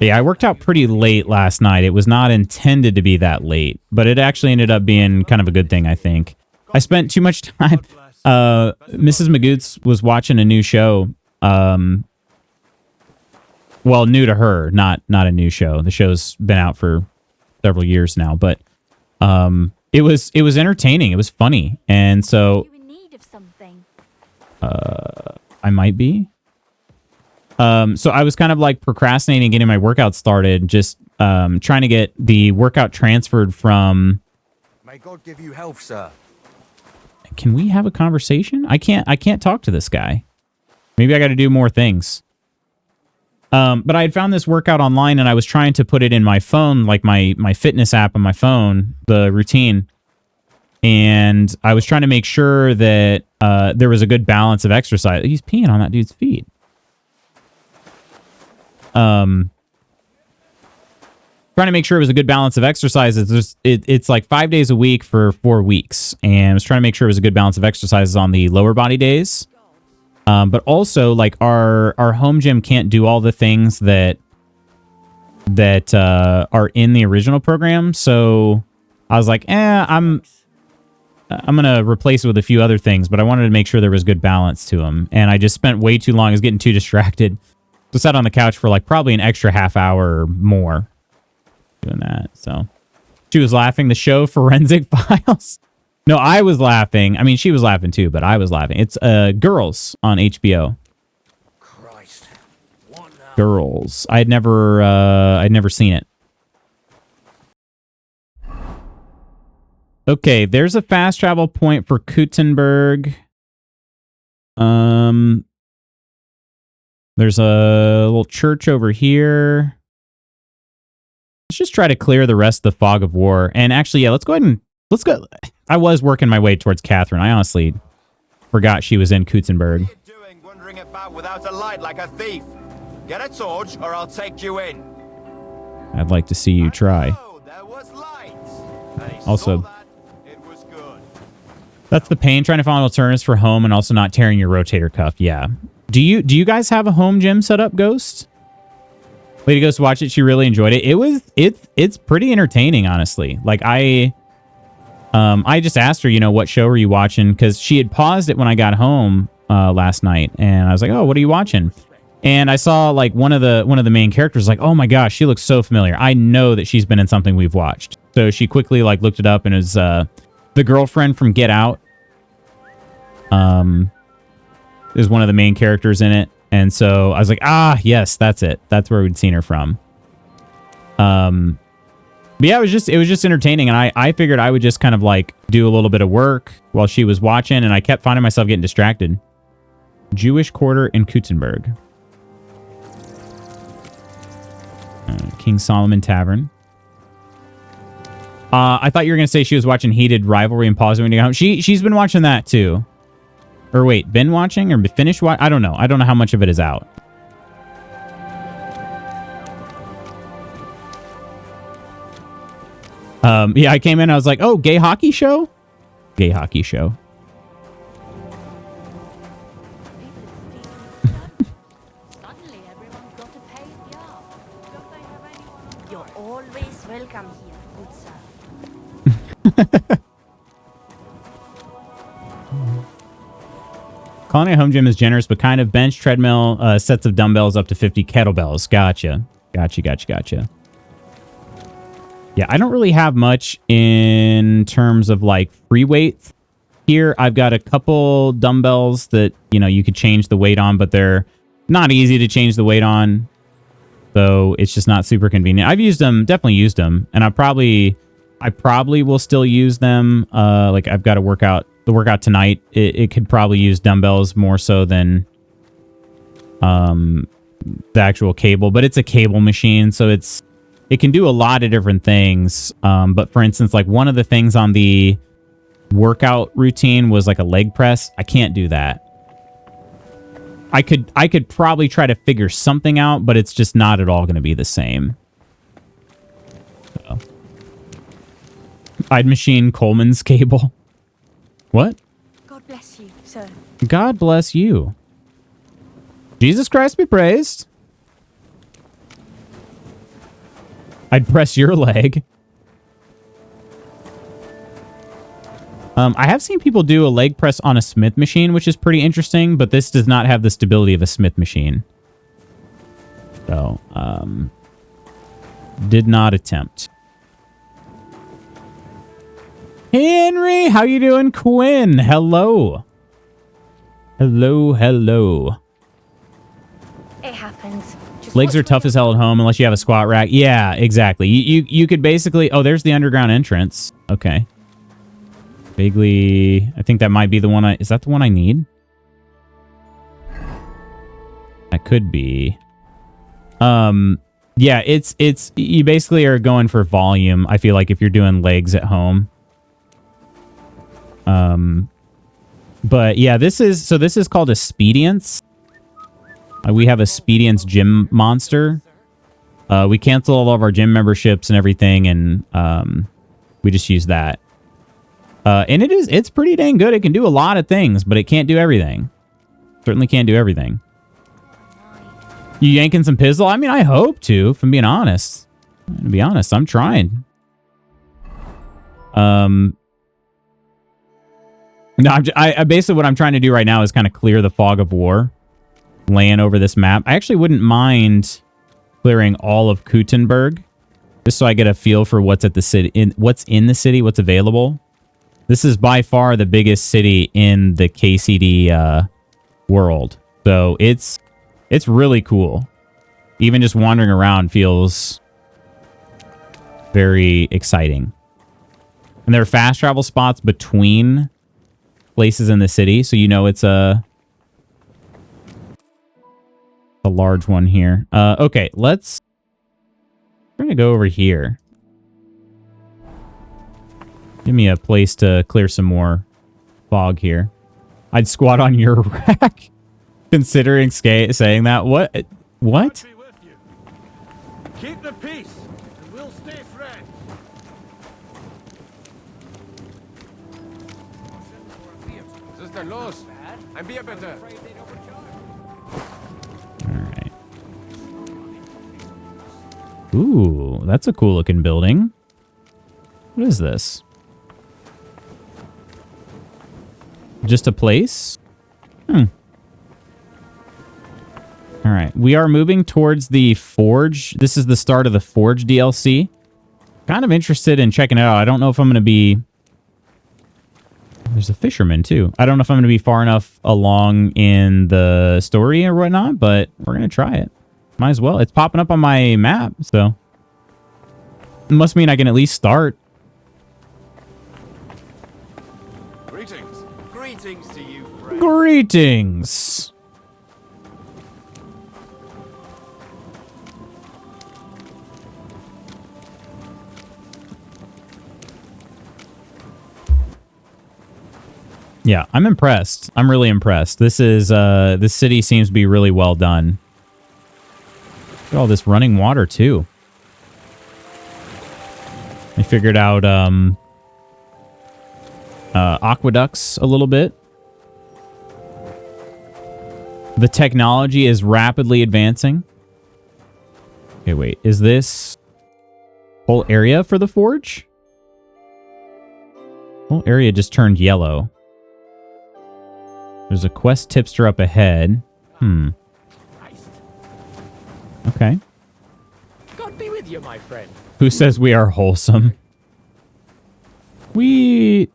Yeah, I worked out pretty late last night. It was not intended to be that late, but it actually ended up being kind of a good thing, I think. I spent too much time. Mrs. Magoots was watching a new show. Well, new to her, not a new show. The show's been out for several years now, but it was entertaining. It was funny, and so You in need of something? I might be. So I was kind of like procrastinating getting my workout started, just trying to get the workout transferred from. May God give you health, sir. Can we have a conversation? I can't talk to this guy. Maybe I got to do more things. But I had found this workout online and I was trying to put it in my phone, like my fitness app on my phone, the routine. And I was trying to make sure that there was a good balance of exercise. He's peeing on that dude's feet. Trying to make sure it was a good balance of exercises. It's like 5 days a week for 4 weeks. And I was trying to make sure it was a good balance of exercises on the lower body days. But also, like, our home gym can't do all the things that are in the original program. So I was like, I'm gonna replace it with a few other things. But I wanted to make sure there was good balance to them. And I just spent way too long. I was getting too distracted. So sat on the couch for like probably an extra half hour or more doing that. So she was laughing. The show Forensic Files. No, I was laughing. I mean, she was laughing too, but I was laughing. It's Girls on HBO. Christ. What now? Girls. I'd never seen it. Okay, there's a fast travel point for Kuttenberg. There's a little church over here. Let's just try to clear the rest of the fog of war. And actually, yeah, let's go. I was working my way towards Catherine. I honestly forgot she was in Kutzenberg. What are you doing wandering about without a light like a thief? Get a torch or I'll take you in. I'd like to see you try. Oh, there was light. I Also, saw that. It was good. that's the pain, trying to find alternatives for home and also not tearing your rotator cuff. Yeah. Do you guys have a home gym set up, Ghost? Lady Ghost watched it. She really enjoyed it. It's pretty entertaining, honestly. Like I just asked her, you know, what show are you watching? Because she had paused it when I got home last night, and I was like, oh, what are you watching? And I saw like one of the main characters, like, oh my gosh, she looks so familiar. I know that she's been in something we've watched. So she quickly like looked it up, and it was the girlfriend from Get Out. Is one of the main characters in it. And so I was like, ah, yes, that's it. That's where we'd seen her from. But yeah, it was just entertaining. And I figured I would just kind of like do a little bit of work while she was watching. And I kept finding myself getting distracted. Jewish Quarter in Kutzenberg. King Solomon Tavern. I thought you were going to say she was watching Heated Rivalry and pausing when you got home. She's been watching that too. Or wait, been watching or finished watching? I don't know. I don't know how much of it is out. Yeah, I came in, I was like, oh, gay hockey show? Gay hockey show. Suddenly everyone's got to pay the up. Don't they have anyone? You're always welcome here, good sir. Calling it home gym is generous, but kind of bench, treadmill, sets of dumbbells up to 50 kettlebells. Gotcha. Gotcha. Yeah, I don't really have much in terms of like free weights here. I've got a couple dumbbells that, you know, you could change the weight on, but they're not easy to change the weight on. So it's just not super convenient. I've used them, definitely used them, and I probably will still use them. Like I've got a workout. The workout tonight, it could probably use dumbbells more so than the actual cable, but it's a cable machine, so it can do a lot of different things. But for instance, like one of the things on the workout routine was like a leg press. I can't do that. I could probably try to figure something out, but it's just not at all going to be the same. So. I'd machine Coleman's cable. What? God bless you, sir. God bless you. Jesus Christ be praised. I'd press your leg. I have seen people do a leg press on a Smith machine, which is pretty interesting, but this does not have the stability of a Smith machine. So, did not attempt. Henry, how you doing? Quinn, hello. Hello. It happens. Just Legs are tough as hell at home unless you have a squat rack. Yeah, exactly. You could basically... Oh, there's the underground entrance. Okay. Vaguely... I think that might be the one I... Is that the one I need? That could be. Yeah, it's... You basically are going for volume, I feel like, if you're doing legs at home. But yeah, this is called Expedience. We have Expedience Gym Monster. We cancel all of our gym memberships and everything, and we just use that. And it's pretty dang good. It can do a lot of things, but it can't do everything. Certainly can't do everything. You yanking some pizzle? I mean, I hope to, if I'm being honest. To be honest, I'm trying. No, I basically what I'm trying to do right now is kind of clear the fog of war, laying over this map. I actually wouldn't mind clearing all of Kuttenberg, just so I get a feel for what's at the city, what's in the city, what's available. This is by far the biggest city in the KCD world. So it's really cool. Even just wandering around feels very exciting. And there are fast travel spots between places in the city, so you know it's a large one here. Okay, we're gonna go over here. Give me a place to clear some more fog here. I'd squat on your rack. Considering saying that. What? What? Keep the peace, and we'll stay friends. Was ist denn los? Ein Bier bitte. Alright. Ooh, that's a cool looking building. What is this? Just a place? Alright, we are moving towards the Forge. This is the start of the Forge DLC. Kind of interested in checking it out. I don't know if I'm going to be... There's a fisherman, too. I don't know if I'm going to be far enough along in the story or whatnot, but we're going to try it. Might as well. It's popping up on my map, so... It must mean I can at least start. Greetings. Greetings to you, friend. Greetings! Yeah, I'm impressed. I'm really impressed. This city seems to be really well done. Look at all this running water too. They figured out aqueducts a little bit. The technology is rapidly advancing. Okay, wait. Is this whole area for the forge? Whole area just turned yellow. There's a quest tipster up ahead. Okay. God be with you, my friend. Who says we are wholesome? We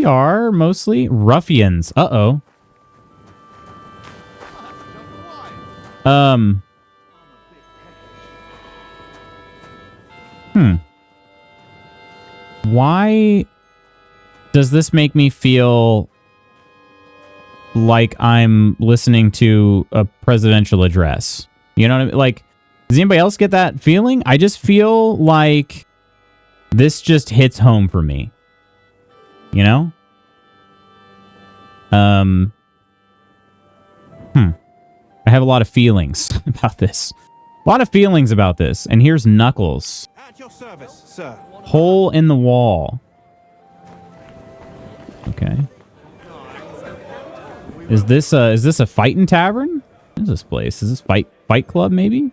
are mostly ruffians. Uh-oh. Why does this make me feel like I'm listening to a presidential address? You know what I mean? Like, does anybody else get that feeling? I just feel like this just hits home for me. You know? I have a lot of feelings about this. A lot of feelings about this. And here's Knuckles. At your service, sir. Hole in the wall. Okay. Is this a fighting tavern? What is this place? Is this fight club maybe?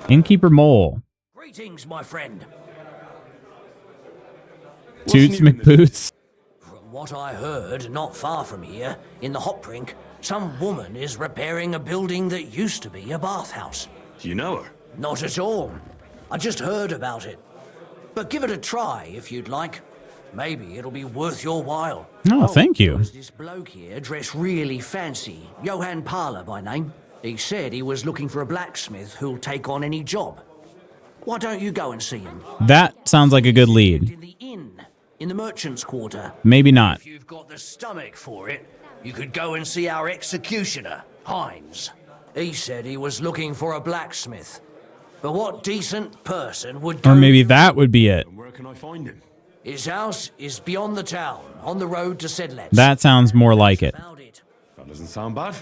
Innkeeper Mole. Greetings, my friend. Toots McBoots. From what I heard, not far from here, in the hop rink, some woman is repairing a building that used to be a bathhouse. Do you know her? Not at all. I just heard about it. But give it a try if you'd like. Maybe it'll be worth your while. Oh, thank you. There's this bloke here dressed really fancy. Johann Parler by name. He said he was looking for a blacksmith who'll take on any job. Why don't you go and see him? That sounds like a good lead. In the inn, in the merchant's quarter. Maybe not. If you've got the stomach for it, you could go and see our executioner, Hines. He said he was looking for a blacksmith. But what decent person would go... Or maybe that would be it. And where can I find him? His house is beyond the town, on the road to Sedlets. That sounds more like it. That doesn't sound bad.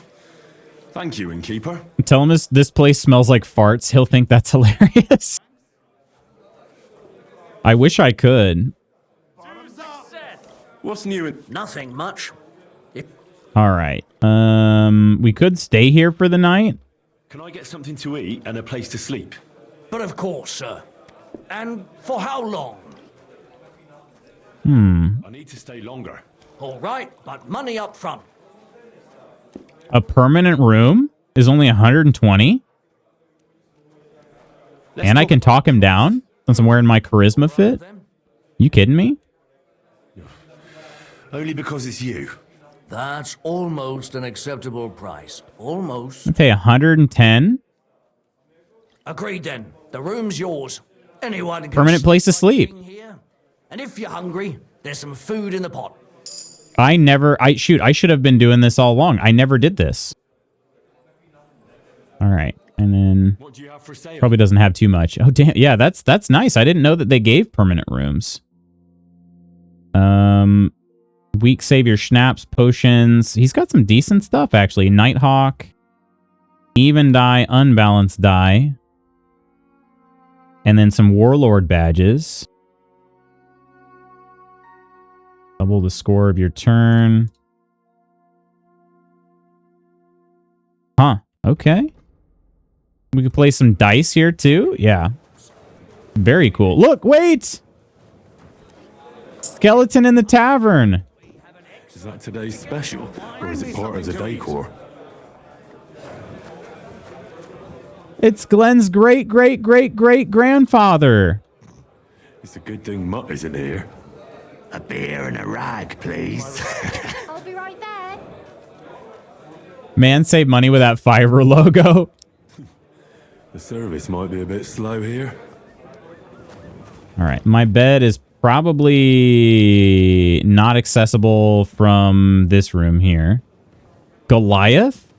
Thank you, innkeeper. Tell him this place smells like farts. He'll think that's hilarious. I wish I could. What's new in... Nothing much. All right. We could stay here for the night. Can I get something to eat and a place to sleep? But of course, sir. And for how long? I need to stay longer. All right, but money up front. A permanent room is only 120. And I can talk him down since I'm wearing my charisma fit. You kidding me? Only because it's you. That's almost an acceptable price. Almost. I pay 110. Agreed then. The room's yours. Anyone can Permanent place to sleep. here. And if you're hungry, there's some food in the pot. I should have been doing this all along. I never did this. All right. And then What do you have for sale? probably doesn't have too much. Oh, damn. Yeah, that's nice. I didn't know that they gave permanent rooms. Weak savior schnapps, potions. He's got some decent stuff, actually. Nighthawk. Even die, unbalanced die. And then some warlord badges. Double the score of your turn. Huh. Okay. We could play some dice here too. Yeah. Very cool. Look, wait! Skeleton in the tavern. Is that today's special? Or is it part of the decor? It's Glenn's great-great-great-great-grandfather. It's a good thing Mutt isn't here. A beer and a rag, please. I'll be right there. Man, save money with that Fiverr logo. The service might be a bit slow here. All right. My bed is probably not accessible from this room here. Goliath?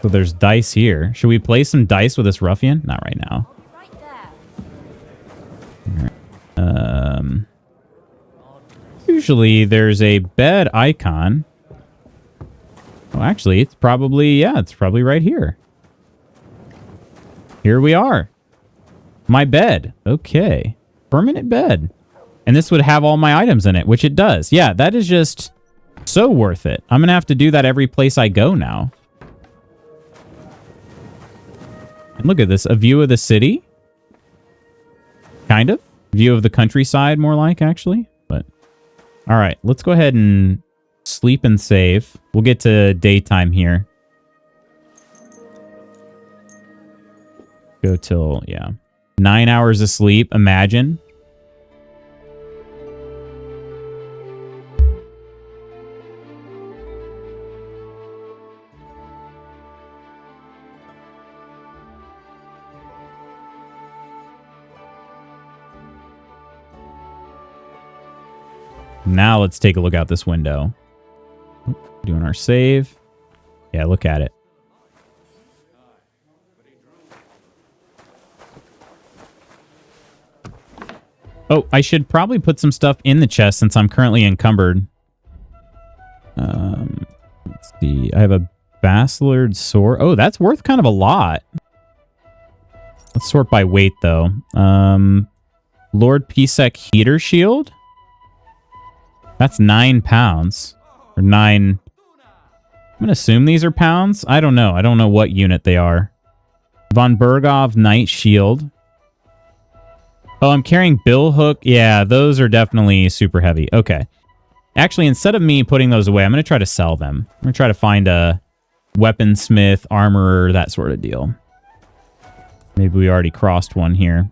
So there's dice here. Should we play some dice with this ruffian? Not right now. Right there. Usually there's a bed icon. Oh, actually, it's probably right here. Here we are. My bed. Okay. Permanent bed. And this would have all my items in it, which it does. Yeah, that is just so worth it. I'm going to have to do that every place I go now. And look at this. A view of the city. Kind of. View of the countryside, more like, actually. But, all right. Let's go ahead and sleep and save. We'll get to daytime here. Go till, yeah. 9 hours of sleep. Imagine. Now let's take a look out this window. Doing our save. Yeah, look at it. Oh, I should probably put some stuff in the chest since I'm currently encumbered. Let's see. I have a Bastard sword. Oh, that's worth kind of a lot. Let's sort by weight, though. Lord Pisek heater shield. That's 9 pounds. Or 9... I'm going to assume these are pounds. I don't know. I don't know what unit they are. Von Berghoff Knight Shield. Oh, I'm carrying Bill Hook. Yeah, those are definitely super heavy. Okay. Actually, instead of me putting those away, I'm going to try to sell them. I'm going to try to find a weaponsmith, armorer, that sort of deal. Maybe we already crossed one here.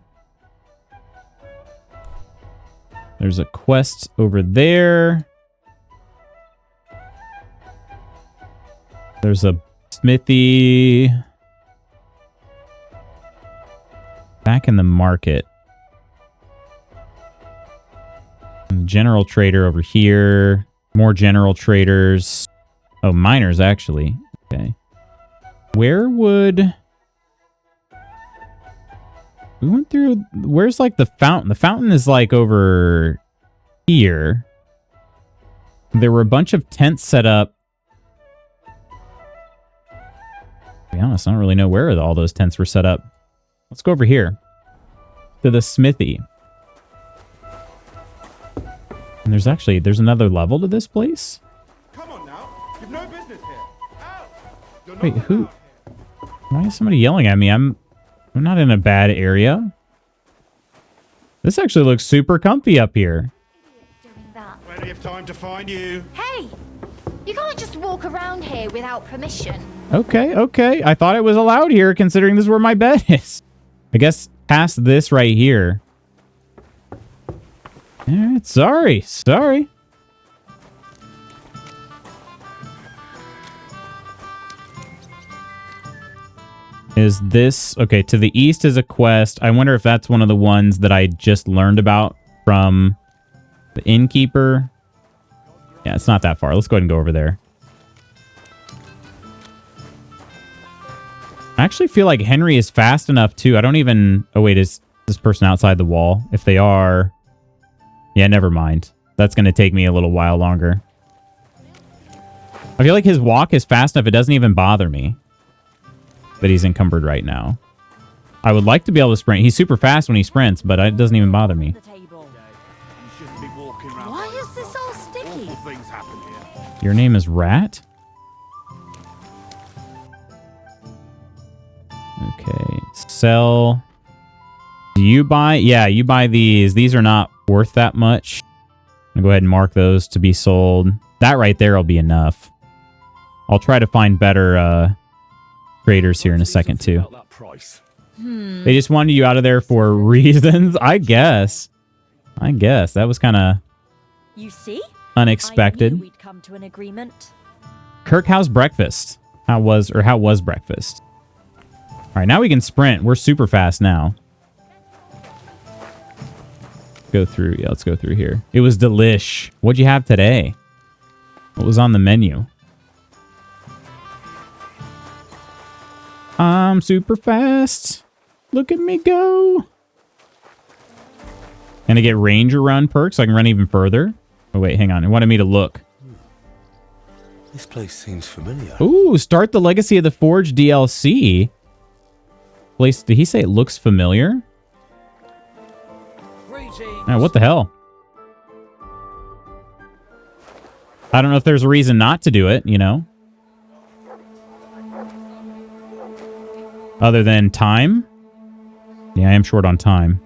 There's a quest over there. There's a smithy. Back in the market. General trader over here. More general traders. Oh, miners, actually. Okay. Where would... We went through... Where's, like, the fountain? The fountain is, like, over here. There were a bunch of tents set up. To be honest, I don't really know where all those tents were set up. Let's go over here. To the smithy. And there's another level to this place? Come on now. You've no business here. Out. You're Wait, not who? allowed here. Why is somebody yelling at me? I'm not in a bad area. This actually looks super comfy up here. Doing that. Plenty of time to find you. Hey! You can't just walk around here without permission. Okay, okay. I thought it was allowed here considering this is where my bed is. I guess past this right here. Alright, sorry. Is this... Okay, to the east is a quest. I wonder if that's one of the ones that I just learned about from the innkeeper. Yeah, it's not that far. Let's go ahead and go over there. I actually feel like Henry is fast enough, too. I don't even... Oh, wait, is this person outside the wall? If they are... Yeah, never mind. That's going to take me a little while longer. I feel like his walk is fast enough. It doesn't even bother me that he's encumbered right now. I would like to be able to sprint. He's super fast when he sprints, but it doesn't even bother me. Why is this all sticky? Your name is Rat? Okay. Sell. Do you buy? Yeah, you buy these. These are not worth that much. I'm going to go ahead and mark those to be sold. That right there will be enough. I'll try to find better traders here in a second, too. They just wanted you out of there for reasons, I guess. That was kind of You see? unexpected. I knew we'd come to an agreement. Kirk, how's breakfast? How was breakfast? All right, now we can sprint. We're super fast now. Go through. Yeah, let's go through here. It was delish. What'd you have today? What was on the menu? I'm super fast. Look at me go. Gonna get Ranger Run perks so I can run even further. Oh, wait, hang on. It wanted me to look. This place seems familiar. Ooh, start the Legacy of the Forge DLC. Place, did he say it looks familiar? Oh, what the hell? I don't know if there's a reason not to do it, you know? Other than time? Yeah, I am short on time.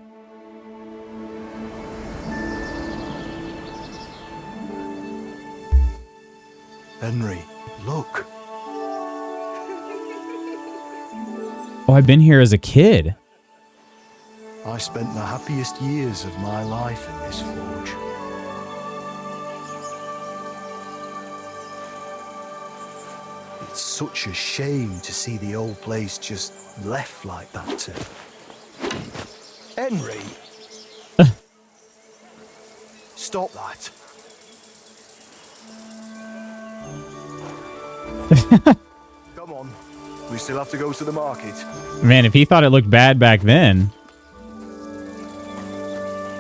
Henry, look. Oh, I've been here as a kid. I spent the happiest years of my life in this forge. It's such a shame to see the old place just left like that to... Henry! Stop that. Come on. We still have to go to the market. Man, if he thought it looked bad back then...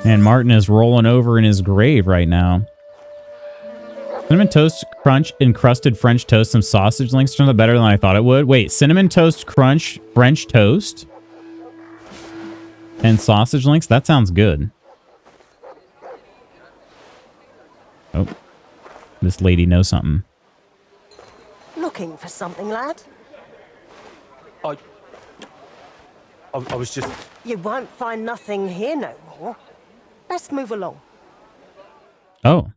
And Martin is rolling over in his grave right now. Cinnamon Toast Crunch encrusted French toast. Some sausage links turned out better than I thought it would. Wait, Cinnamon Toast Crunch French toast? And sausage links? That sounds good. Oh. This lady knows something. Looking for something, lad? I was just... You won't find nothing here no more. Let's move along. Oh.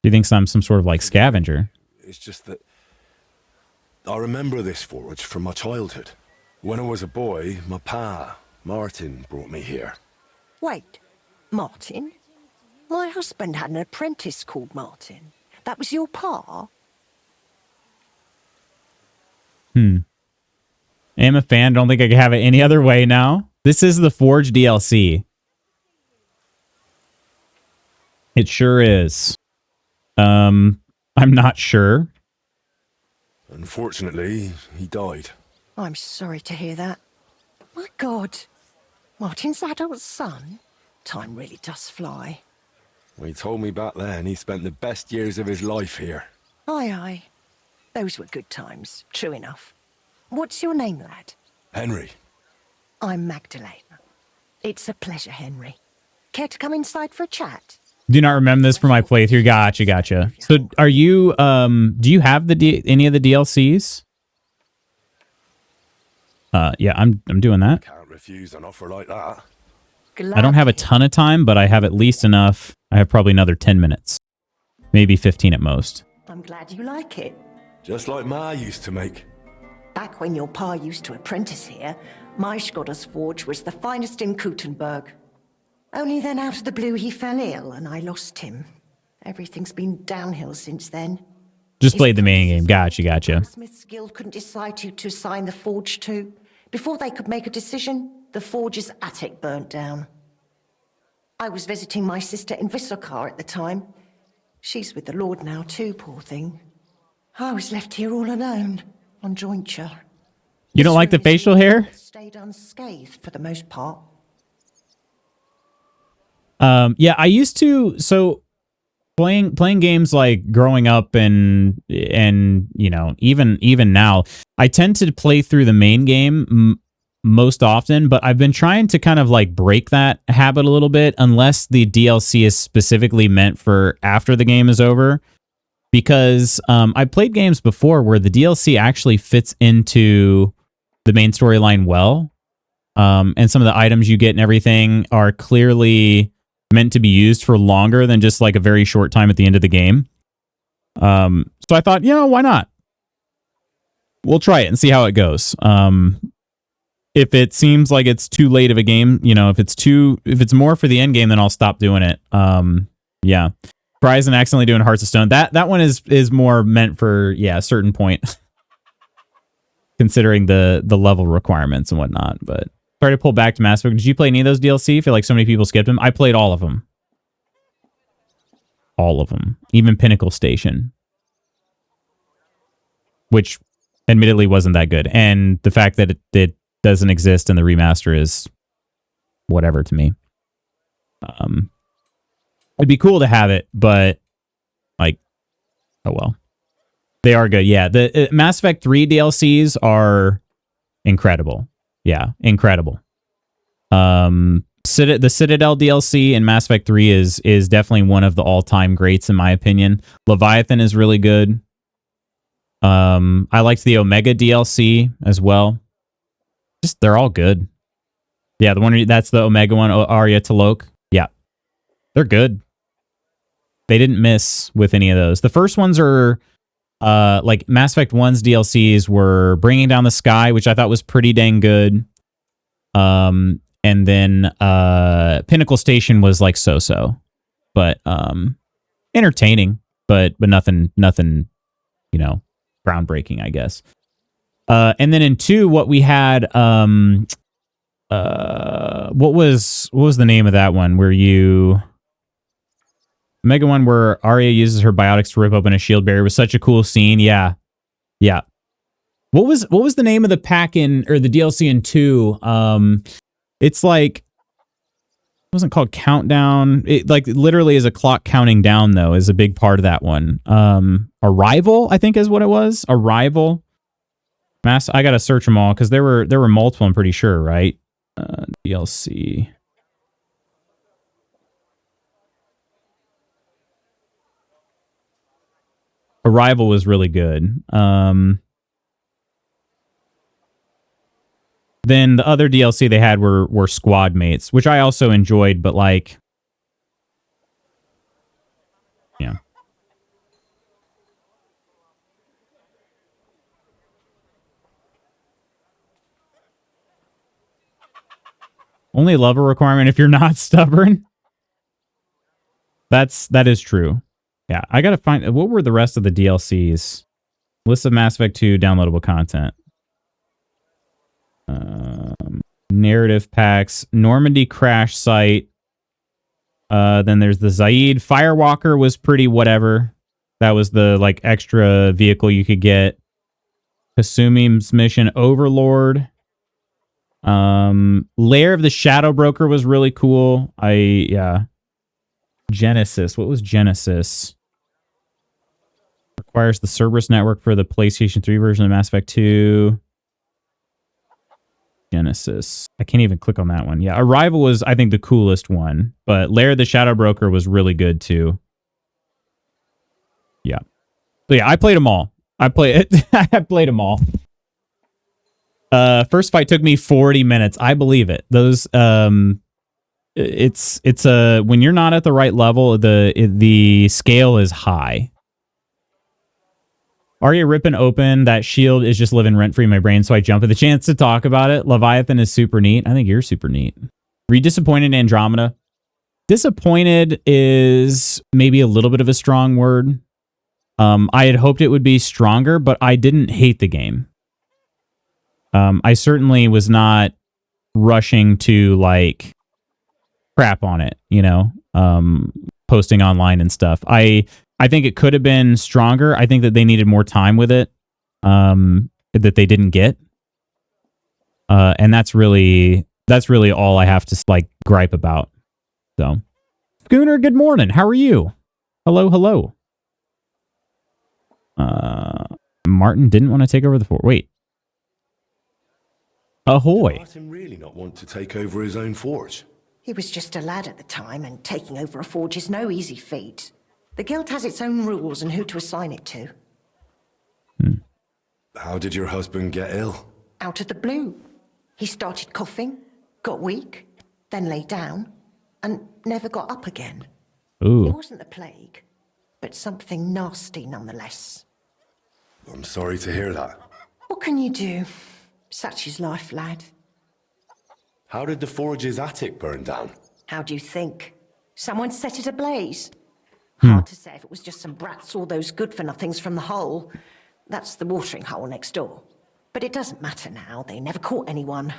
Do you think I'm some sort of like scavenger? It's just that... I remember this forge from my childhood. When I was a boy, my pa, Martin, brought me here. Wait, Martin? My husband had an apprentice called Martin. That was your pa? I'm a fan. Don't think I could have it any other way now. This is the Forge DLC. It sure is. I'm not sure. Unfortunately, he died. I'm sorry to hear that. My God. Martin's adult son? Time really does fly. Well, he told me back then he spent the best years of his life here. Aye, aye. Those were good times, true enough. What's your name, lad? Henry. I'm Magdalene. It's a pleasure, Henry. Care to come inside for a chat? Do not remember this from my playthrough. Gotcha. So are you, do you have any of the DLCs? Yeah, I'm doing that. Can't refuse an offer like that. I don't have a ton of time, but I have at least enough. I have probably another 10 minutes. Maybe 15 at most. I'm glad you like it. Just like Ma used to make. Back when your pa used to apprentice here, my Skodder's forge was the finest in Kuttenberg. Only then out of the blue he fell ill and I lost him. Everything's been downhill since then. Just played the main game. Gotcha. Smith's Guild couldn't decide who to assign the forge to. Before they could make a decision, the forge's attic burnt down. I was visiting my sister in Visokar at the time. She's with the Lord now too, poor thing. I was left here all alone, on jointure. You don't like the facial hair? Stayed unscathed for the most part. Yeah, I used to. So playing games like growing up and you know even now, I tend to play through the main game most often. But I've been trying to kind of like break that habit a little bit, unless the DLC is specifically meant for after the game is over. Because I played games before where the DLC actually fits into the main storyline well. And some of the items you get and everything are clearly meant to be used for longer than just like a very short time at the end of the game. So I thought, you know, why not? We'll try it and see how it goes. If it seems like it's too late of a game, you know, if it's more for the end game, then I'll stop doing it. Yeah. Surprise and accidentally doing Hearts of Stone. That one is more meant for, yeah, a certain point. Considering the level requirements and whatnot, but sorry to pull back to Mass Effect. Did you play any of those DLC? I feel like so many people skipped them. I played all of them. All of them. Even Pinnacle Station. Which admittedly wasn't that good. And the fact that it doesn't exist in the remaster is whatever to me. It'd be cool to have it, but like, oh well. They are good. Yeah, the Mass Effect 3 DLCs are incredible. Yeah, incredible. The Citadel DLC in Mass Effect 3 is definitely one of the all-time greats in my opinion. Leviathan is really good. I liked the Omega DLC as well. Just they're all good. Yeah, the one that's the Omega one, Arya Talok. Yeah. They're good. They didn't miss with any of those. The first ones are like Mass Effect 1's DLCs were Bringing Down the Sky, which I thought was pretty dang good. And then Pinnacle Station was like so-so, but entertaining, but nothing, you know, groundbreaking, I guess. And then in 2, what we had, what was the name of that one where you... Mega one where Arya uses her biotics to rip open a shield barrier was such a cool scene. Yeah. Yeah. What was the name of the pack in, or the DLC in 2? It's like, it wasn't called Countdown. It like literally is a clock counting down though, is a big part of that one. Arrival, I think is what it was. Arrival. I gotta search them all because there were multiple, I'm pretty sure, right? DLC. Arrival was really good. Then the other DLC they had were squad mates, which I also enjoyed, but like, yeah. Only level requirement if you're not stubborn. That is true. Yeah, I gotta find what were the rest of the DLCs. List of Mass Effect 2 downloadable content. Narrative packs, Normandy crash site. Then there's the Zaid. Firewalker was pretty whatever. That was the like extra vehicle you could get. Kasumim's mission, Overlord. Lair of the Shadow Broker was really cool. Yeah. Genesis. What was Genesis? Requires the Cerberus network for the PlayStation 3 version of Mass Effect 2. Genesis. I can't even click on that one. Yeah, Arrival was, I think, the coolest one. But Lair of the Shadow Broker was really good, too. Yeah. So, yeah, I played them all. I played them all. First fight took me 40 minutes. I believe it. Those... It's when you're not at the right level, the scale is high. Arya ripping open that shield is just living rent free in my brain, so I jump at the chance to talk about it. Leviathan is super neat. I think you're super neat. Were you disappointed in Andromeda? Disappointed is maybe a little bit of a strong word. I had hoped it would be stronger, but I didn't hate the game. I certainly was not rushing to like crap on it, you know, posting online and stuff. I think it could have been stronger. I think that they needed more time with it, that they didn't get. And that's really all I have to like gripe about. So, Schooner, good morning. How are you? Hello, hello. Martin didn't want to take over the fort. Wait. Ahoy. Did Martin really not want to take over his own forge? He was just a lad at the time, and taking over a forge is no easy feat. The guild has its own rules and who to assign it to. How did your husband get ill? Out of the blue. He started coughing, got weak, then lay down, and never got up again. Ooh. It wasn't the plague, but something nasty nonetheless. I'm sorry to hear that. What can you do? Such is life, lad. How did the forge's attic burn down? How do you think? Someone set it ablaze? Hard to say if it was just some brats or those good-for-nothings from the hole. That's the watering hole next door. But it doesn't matter now. They never caught anyone.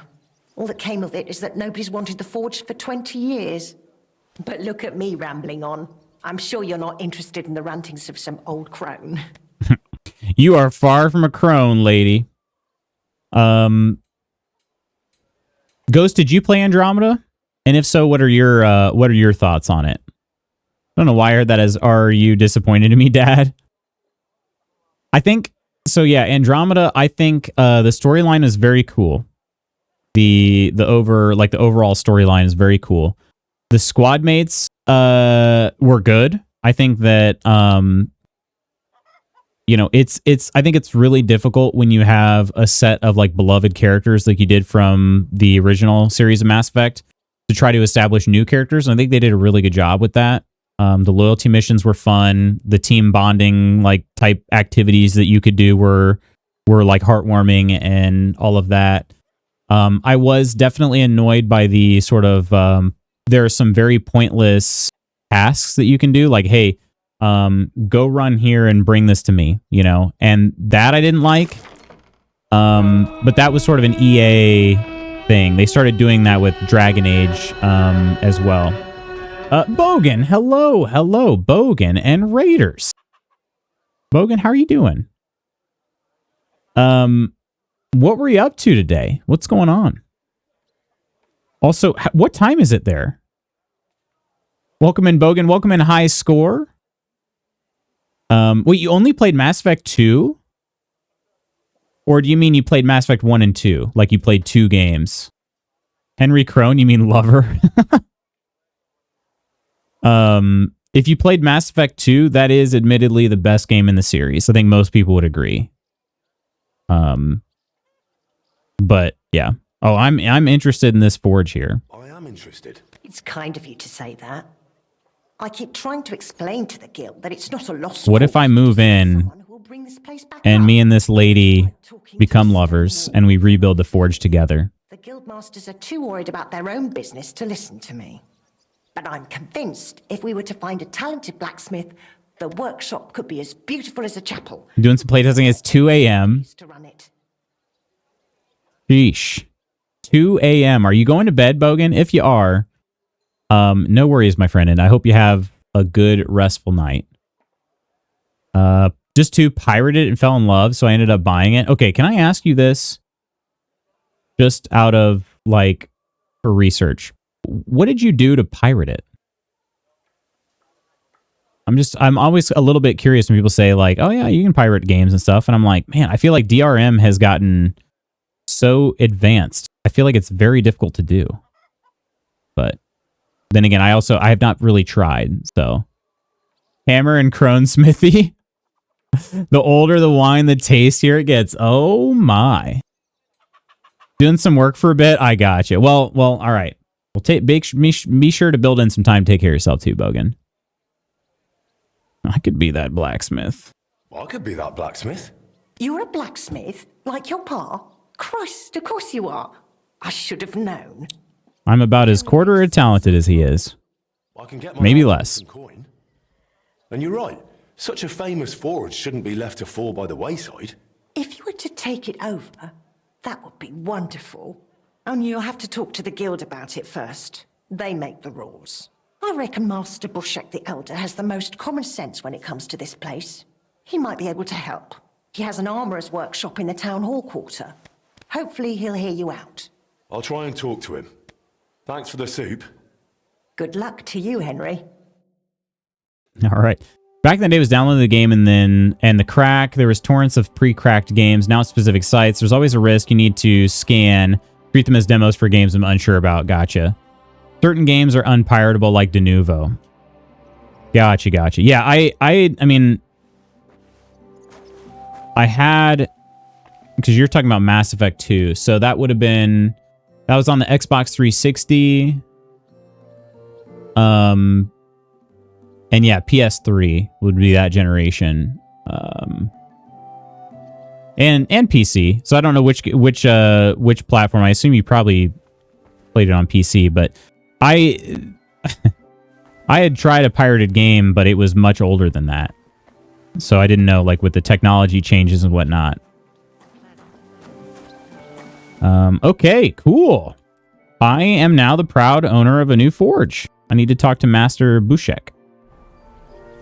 All that came of it is that nobody's wanted the forge for 20 years. But look at me rambling on. I'm sure you're not interested in the rantings of some old crone. You are far from a crone, lady. Ghost, did you play Andromeda? And if so, what are your thoughts on it? I don't know why I heard that as, are you disappointed in me, Dad? I think, so yeah, Andromeda, I think the storyline is very cool. The overall storyline is very cool. The squad mates were good. I think that you know, I think it's really difficult when you have a set of like beloved characters like you did from the original series of Mass Effect to try to establish new characters. And I think they did a really good job with that. The loyalty missions were fun. The team bonding like type activities that you could do were like heartwarming and all of that. I was definitely annoyed by the sort of there are some very pointless tasks that you can do, like, hey, go run here and bring this to me, you know, and that I didn't like. But that was sort of an EA thing. They started doing that with Dragon Age as well. Bogan, hello, Bogan and Raiders. Bogan, how are you doing? What were you up to today? What's going on? Also, what time is it there? Welcome in, Bogan. Welcome in, High Score. Wait, you only played Mass Effect 2? Or do you mean you played Mass Effect 1 and 2? Like you played 2 games? Henry Crone, you mean lover? If you played Mass Effect 2, that is admittedly the best game in the series. I think most people would agree. But yeah. Oh, I'm interested in this forge here. I am interested. It's kind of you to say that. I keep trying to explain to the guild that it's not a lost What if I move in and me and this lady become lovers and we rebuild the forge together? The guild masters are too worried about their own business to listen to me. But I'm convinced if we were to find a talented blacksmith, the workshop could be as beautiful as a chapel. Doing some playtesting. It's 2 a.m. Sheesh. 2 a.m. Are you going to bed, Bogan? If you are, no worries, my friend, and I hope you have a good, restful night. Just to pirate it and fell in love, so I ended up buying it. Okay, can I ask you this? Just out of, like, for research. What did you do to pirate it? I'm always a little bit curious when people say, like, oh yeah, you can pirate games and stuff, and I'm like, man, I feel like DRM has gotten so advanced. I feel like it's very difficult to do. But then again, I have not really tried, so. Hammer and Crone Smithy. The older the wine, the tastier it gets. Oh my. Doing some work for a bit? I got you. Well, all right. Well, be sure to build in some time to take care of yourself too, Bogan. I could be that blacksmith. I could be that blacksmith. You're a blacksmith? Like your pa? Christ, of course you are. I should have known. I'm about as quarter as talented as he is. I can get my Maybe hands on less. some coin. And you're right. Such a famous forge shouldn't be left to fall by the wayside. If you were to take it over, that would be wonderful. Only you'll have to talk to the guild about it first. They make the rules. I reckon Master Bushek the Elder has the most common sense when it comes to this place. He might be able to help. He has an armourer's workshop in the town hall quarter. Hopefully he'll hear you out. I'll try and talk to him. Thanks for the soup. Good luck to you, Henry. All right. Back in the day, it was downloading the game and the crack. There was torrents of pre-cracked games. Now specific sites. There's always a risk. You need to scan. Treat them as demos for games I'm unsure about. Gotcha. Certain games are unpiratable, like De Novo. Gotcha. Yeah, I mean, I had, because you're talking about Mass Effect 2, so that would have been, that was on the Xbox 360. And yeah, PS3 would be that generation. And PC. So I don't know which platform. I assume you probably played it on PC, but I had tried a pirated game, but it was much older than that. So I didn't know, like, with the technology changes and whatnot. Okay, cool. I am now the proud owner of a new forge. I need to talk to Master Bushek.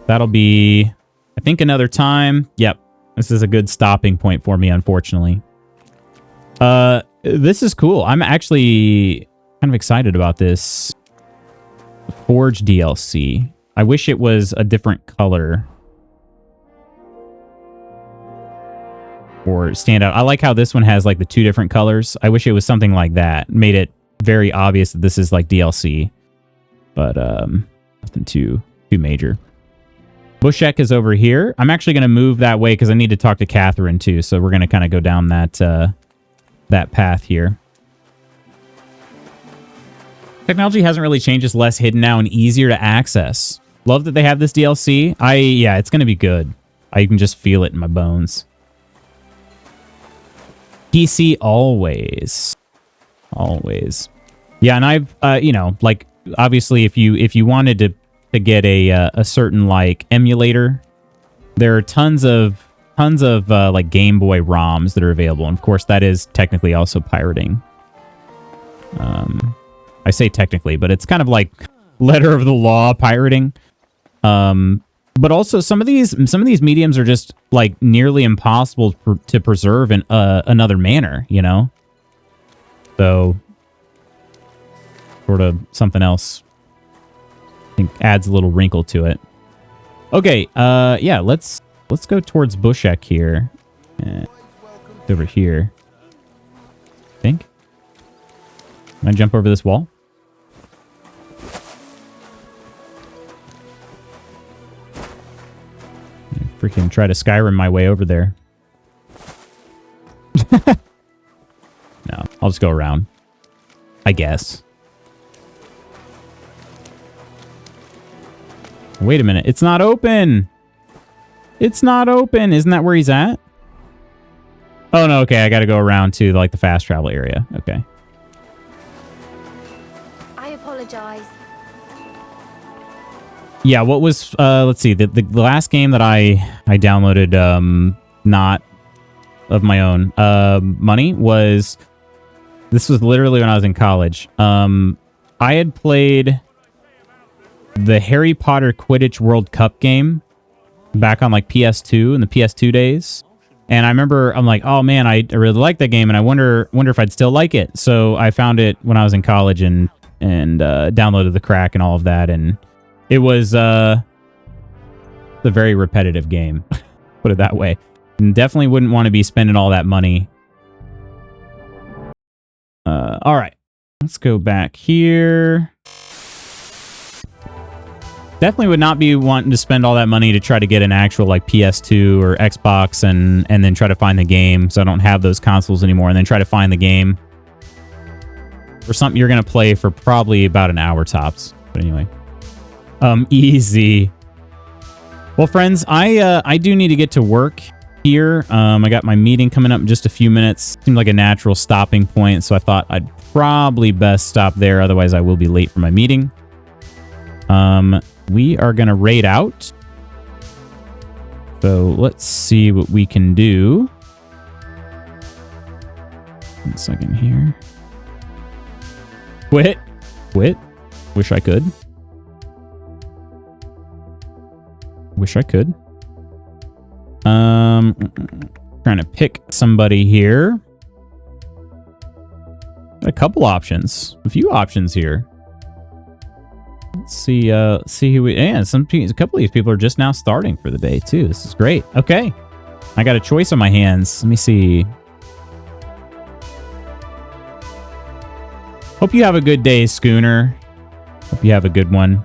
That'll be, I think, another time. Yep. This is a good stopping point for me, unfortunately. This is cool. I'm actually kind of excited about this Forge DLC. I wish it was a different color. Or stand out. I like how this one has like the two different colors. I wish it was something like that. Made it very obvious that this is like DLC. But nothing too major. Bushek is over here. I'm actually going to move that way because I need to talk to Catherine too. So we're going to kind of go down that that path here. Technology hasn't really changed. It's less hidden now and easier to access. Love that they have this DLC. Yeah, it's going to be good. I can just feel it in my bones. PC always. Always. Yeah, and I've, you know, like, obviously if you wanted to get a certain, like, emulator, there are tons of like, Game Boy ROMs that are available. And, of course, that is technically also pirating. I say technically, but it's kind of like letter of the law pirating. But also some of these mediums are just like nearly impossible to preserve in another manner, you know? So sort of something else I think adds a little wrinkle to it. Okay, yeah, let's go towards Bushek here. Over here. I think. Can I jump over this wall? Freaking try to Skyrim my way over there. No, I'll just go around. I guess. Wait a minute. It's not open. It's not open. Isn't that where he's at? Oh, no. Okay. I got to go around to like the fast travel area. Okay. I apologize. Yeah, what was, let's see, the last game that I downloaded, not of my own, money was, this was literally when I was in college. I had played the Harry Potter Quidditch World Cup game back on like PS2 in the PS2 days. And I remember I'm like, oh man, I really like that game and I wonder if I'd still like it. So I found it when I was in college and downloaded the crack and all of that. And it was a very repetitive game, put it that way. And definitely wouldn't want to be spending all that money. All right, let's go back here. Definitely would not be wanting to spend all that money to try to get an actual like PS2 or Xbox and then try to find the game. So I don't have those consoles anymore and then try to find the game for something you're going to play for probably about an hour tops. But anyway. Easy. Well, friends, I do need to get to work here. I got my meeting coming up in just a few minutes. Seemed like a natural stopping point, so I thought I'd probably best stop there. Otherwise, I will be late for my meeting. We are going to raid out. So let's see what we can do. 1 second here. Quit. Wish I could. Trying to pick somebody here. A couple options. A few options here. Let's see who we... Yeah, a couple of these people are just now starting for the day, too. This is great. Okay. I got a choice on my hands. Let me see. Hope you have a good day, Schooner. Hope you have a good one.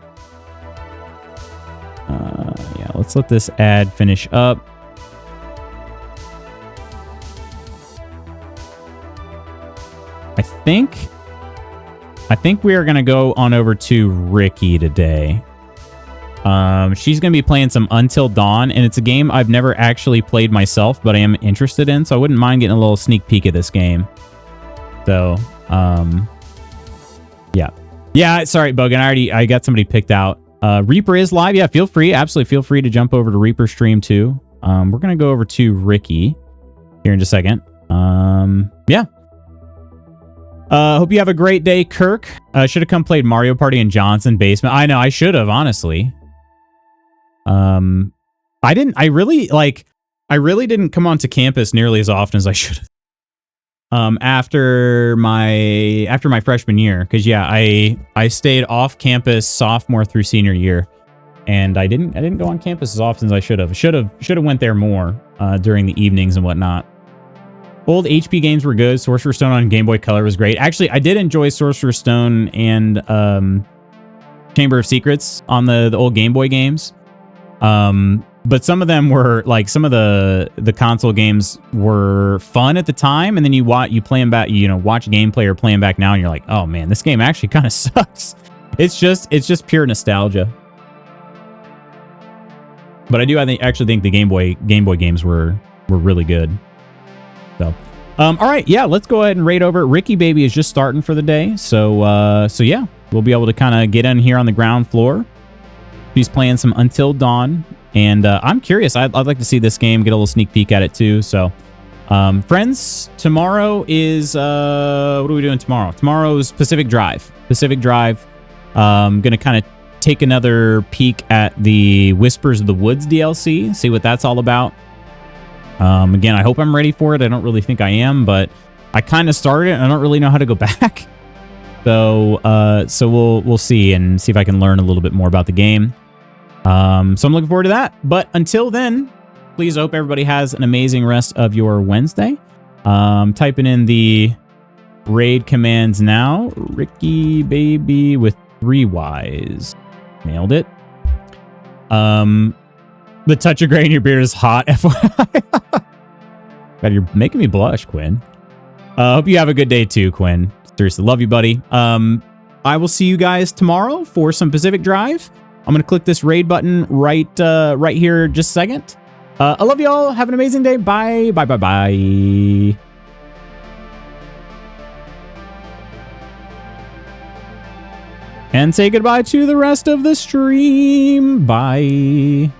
Yeah, let's let this ad finish up. I think we are going to go on over to Ricky today. She's going to be playing some Until Dawn, and it's a game I've never actually played myself, but I am interested in, so I wouldn't mind getting a little sneak peek at this game. So, yeah. Yeah, sorry, Bogan. I got somebody picked out. Reaper is live. Yeah, feel free. Absolutely feel free to jump over to Reaper stream too. We're going to go over to Ricky here in just a second. Yeah. Hope you have a great day, Kirk. Should have come played Mario Party in Johnson basement. I know, I should have, honestly. I really didn't come onto campus nearly as often as I should have. After my freshman year, because yeah, I stayed off campus sophomore through senior year, and I didn't go on campus as often as I should have. Should have went there more during the evenings and whatnot. Old HP games were good. Sorcerer's Stone on Game Boy Color was great. Actually, I did enjoy Sorcerer's Stone and Chamber of Secrets on the old Game Boy games. But some of them were like, some of the console games were fun at the time, and then you play them back, watch gameplay or play them back now, and you're like, oh man, this game actually kind of sucks. It's just pure nostalgia. But I actually think the Game Boy games were really good. So, all right, yeah, let's go ahead and raid over. Ricky Baby is just starting for the day, so yeah, we'll be able to kind of get in here on the ground floor. She's playing some Until Dawn, and I'm curious. I'd like to see this game, get a little sneak peek at it too. So, friends, tomorrow is what are we doing tomorrow? Tomorrow's Pacific Drive. Gonna kind of take another peek at the Whispers of the Woods DLC, see what that's all about. Again, I hope I'm ready for it. I don't really think I am, but I kind of started it and I don't really know how to go back. So we'll see and see if I can learn a little bit more about the game. So I'm looking forward to that. But until then, please hope everybody has an amazing rest of your Wednesday. Typing in the raid commands now. Ricky Baby with 3 Ys. Nailed it. The touch of gray in your beard is hot, FYI. God, you're making me blush, Quinn. Hope you have a good day too, Quinn. Seriously, love you, buddy. I will see you guys tomorrow for some Pacific Drive. I'm going to click this raid button right here just a second. I love you all. Have an amazing day. Bye. Bye, bye, bye. And say goodbye to the rest of the stream. Bye.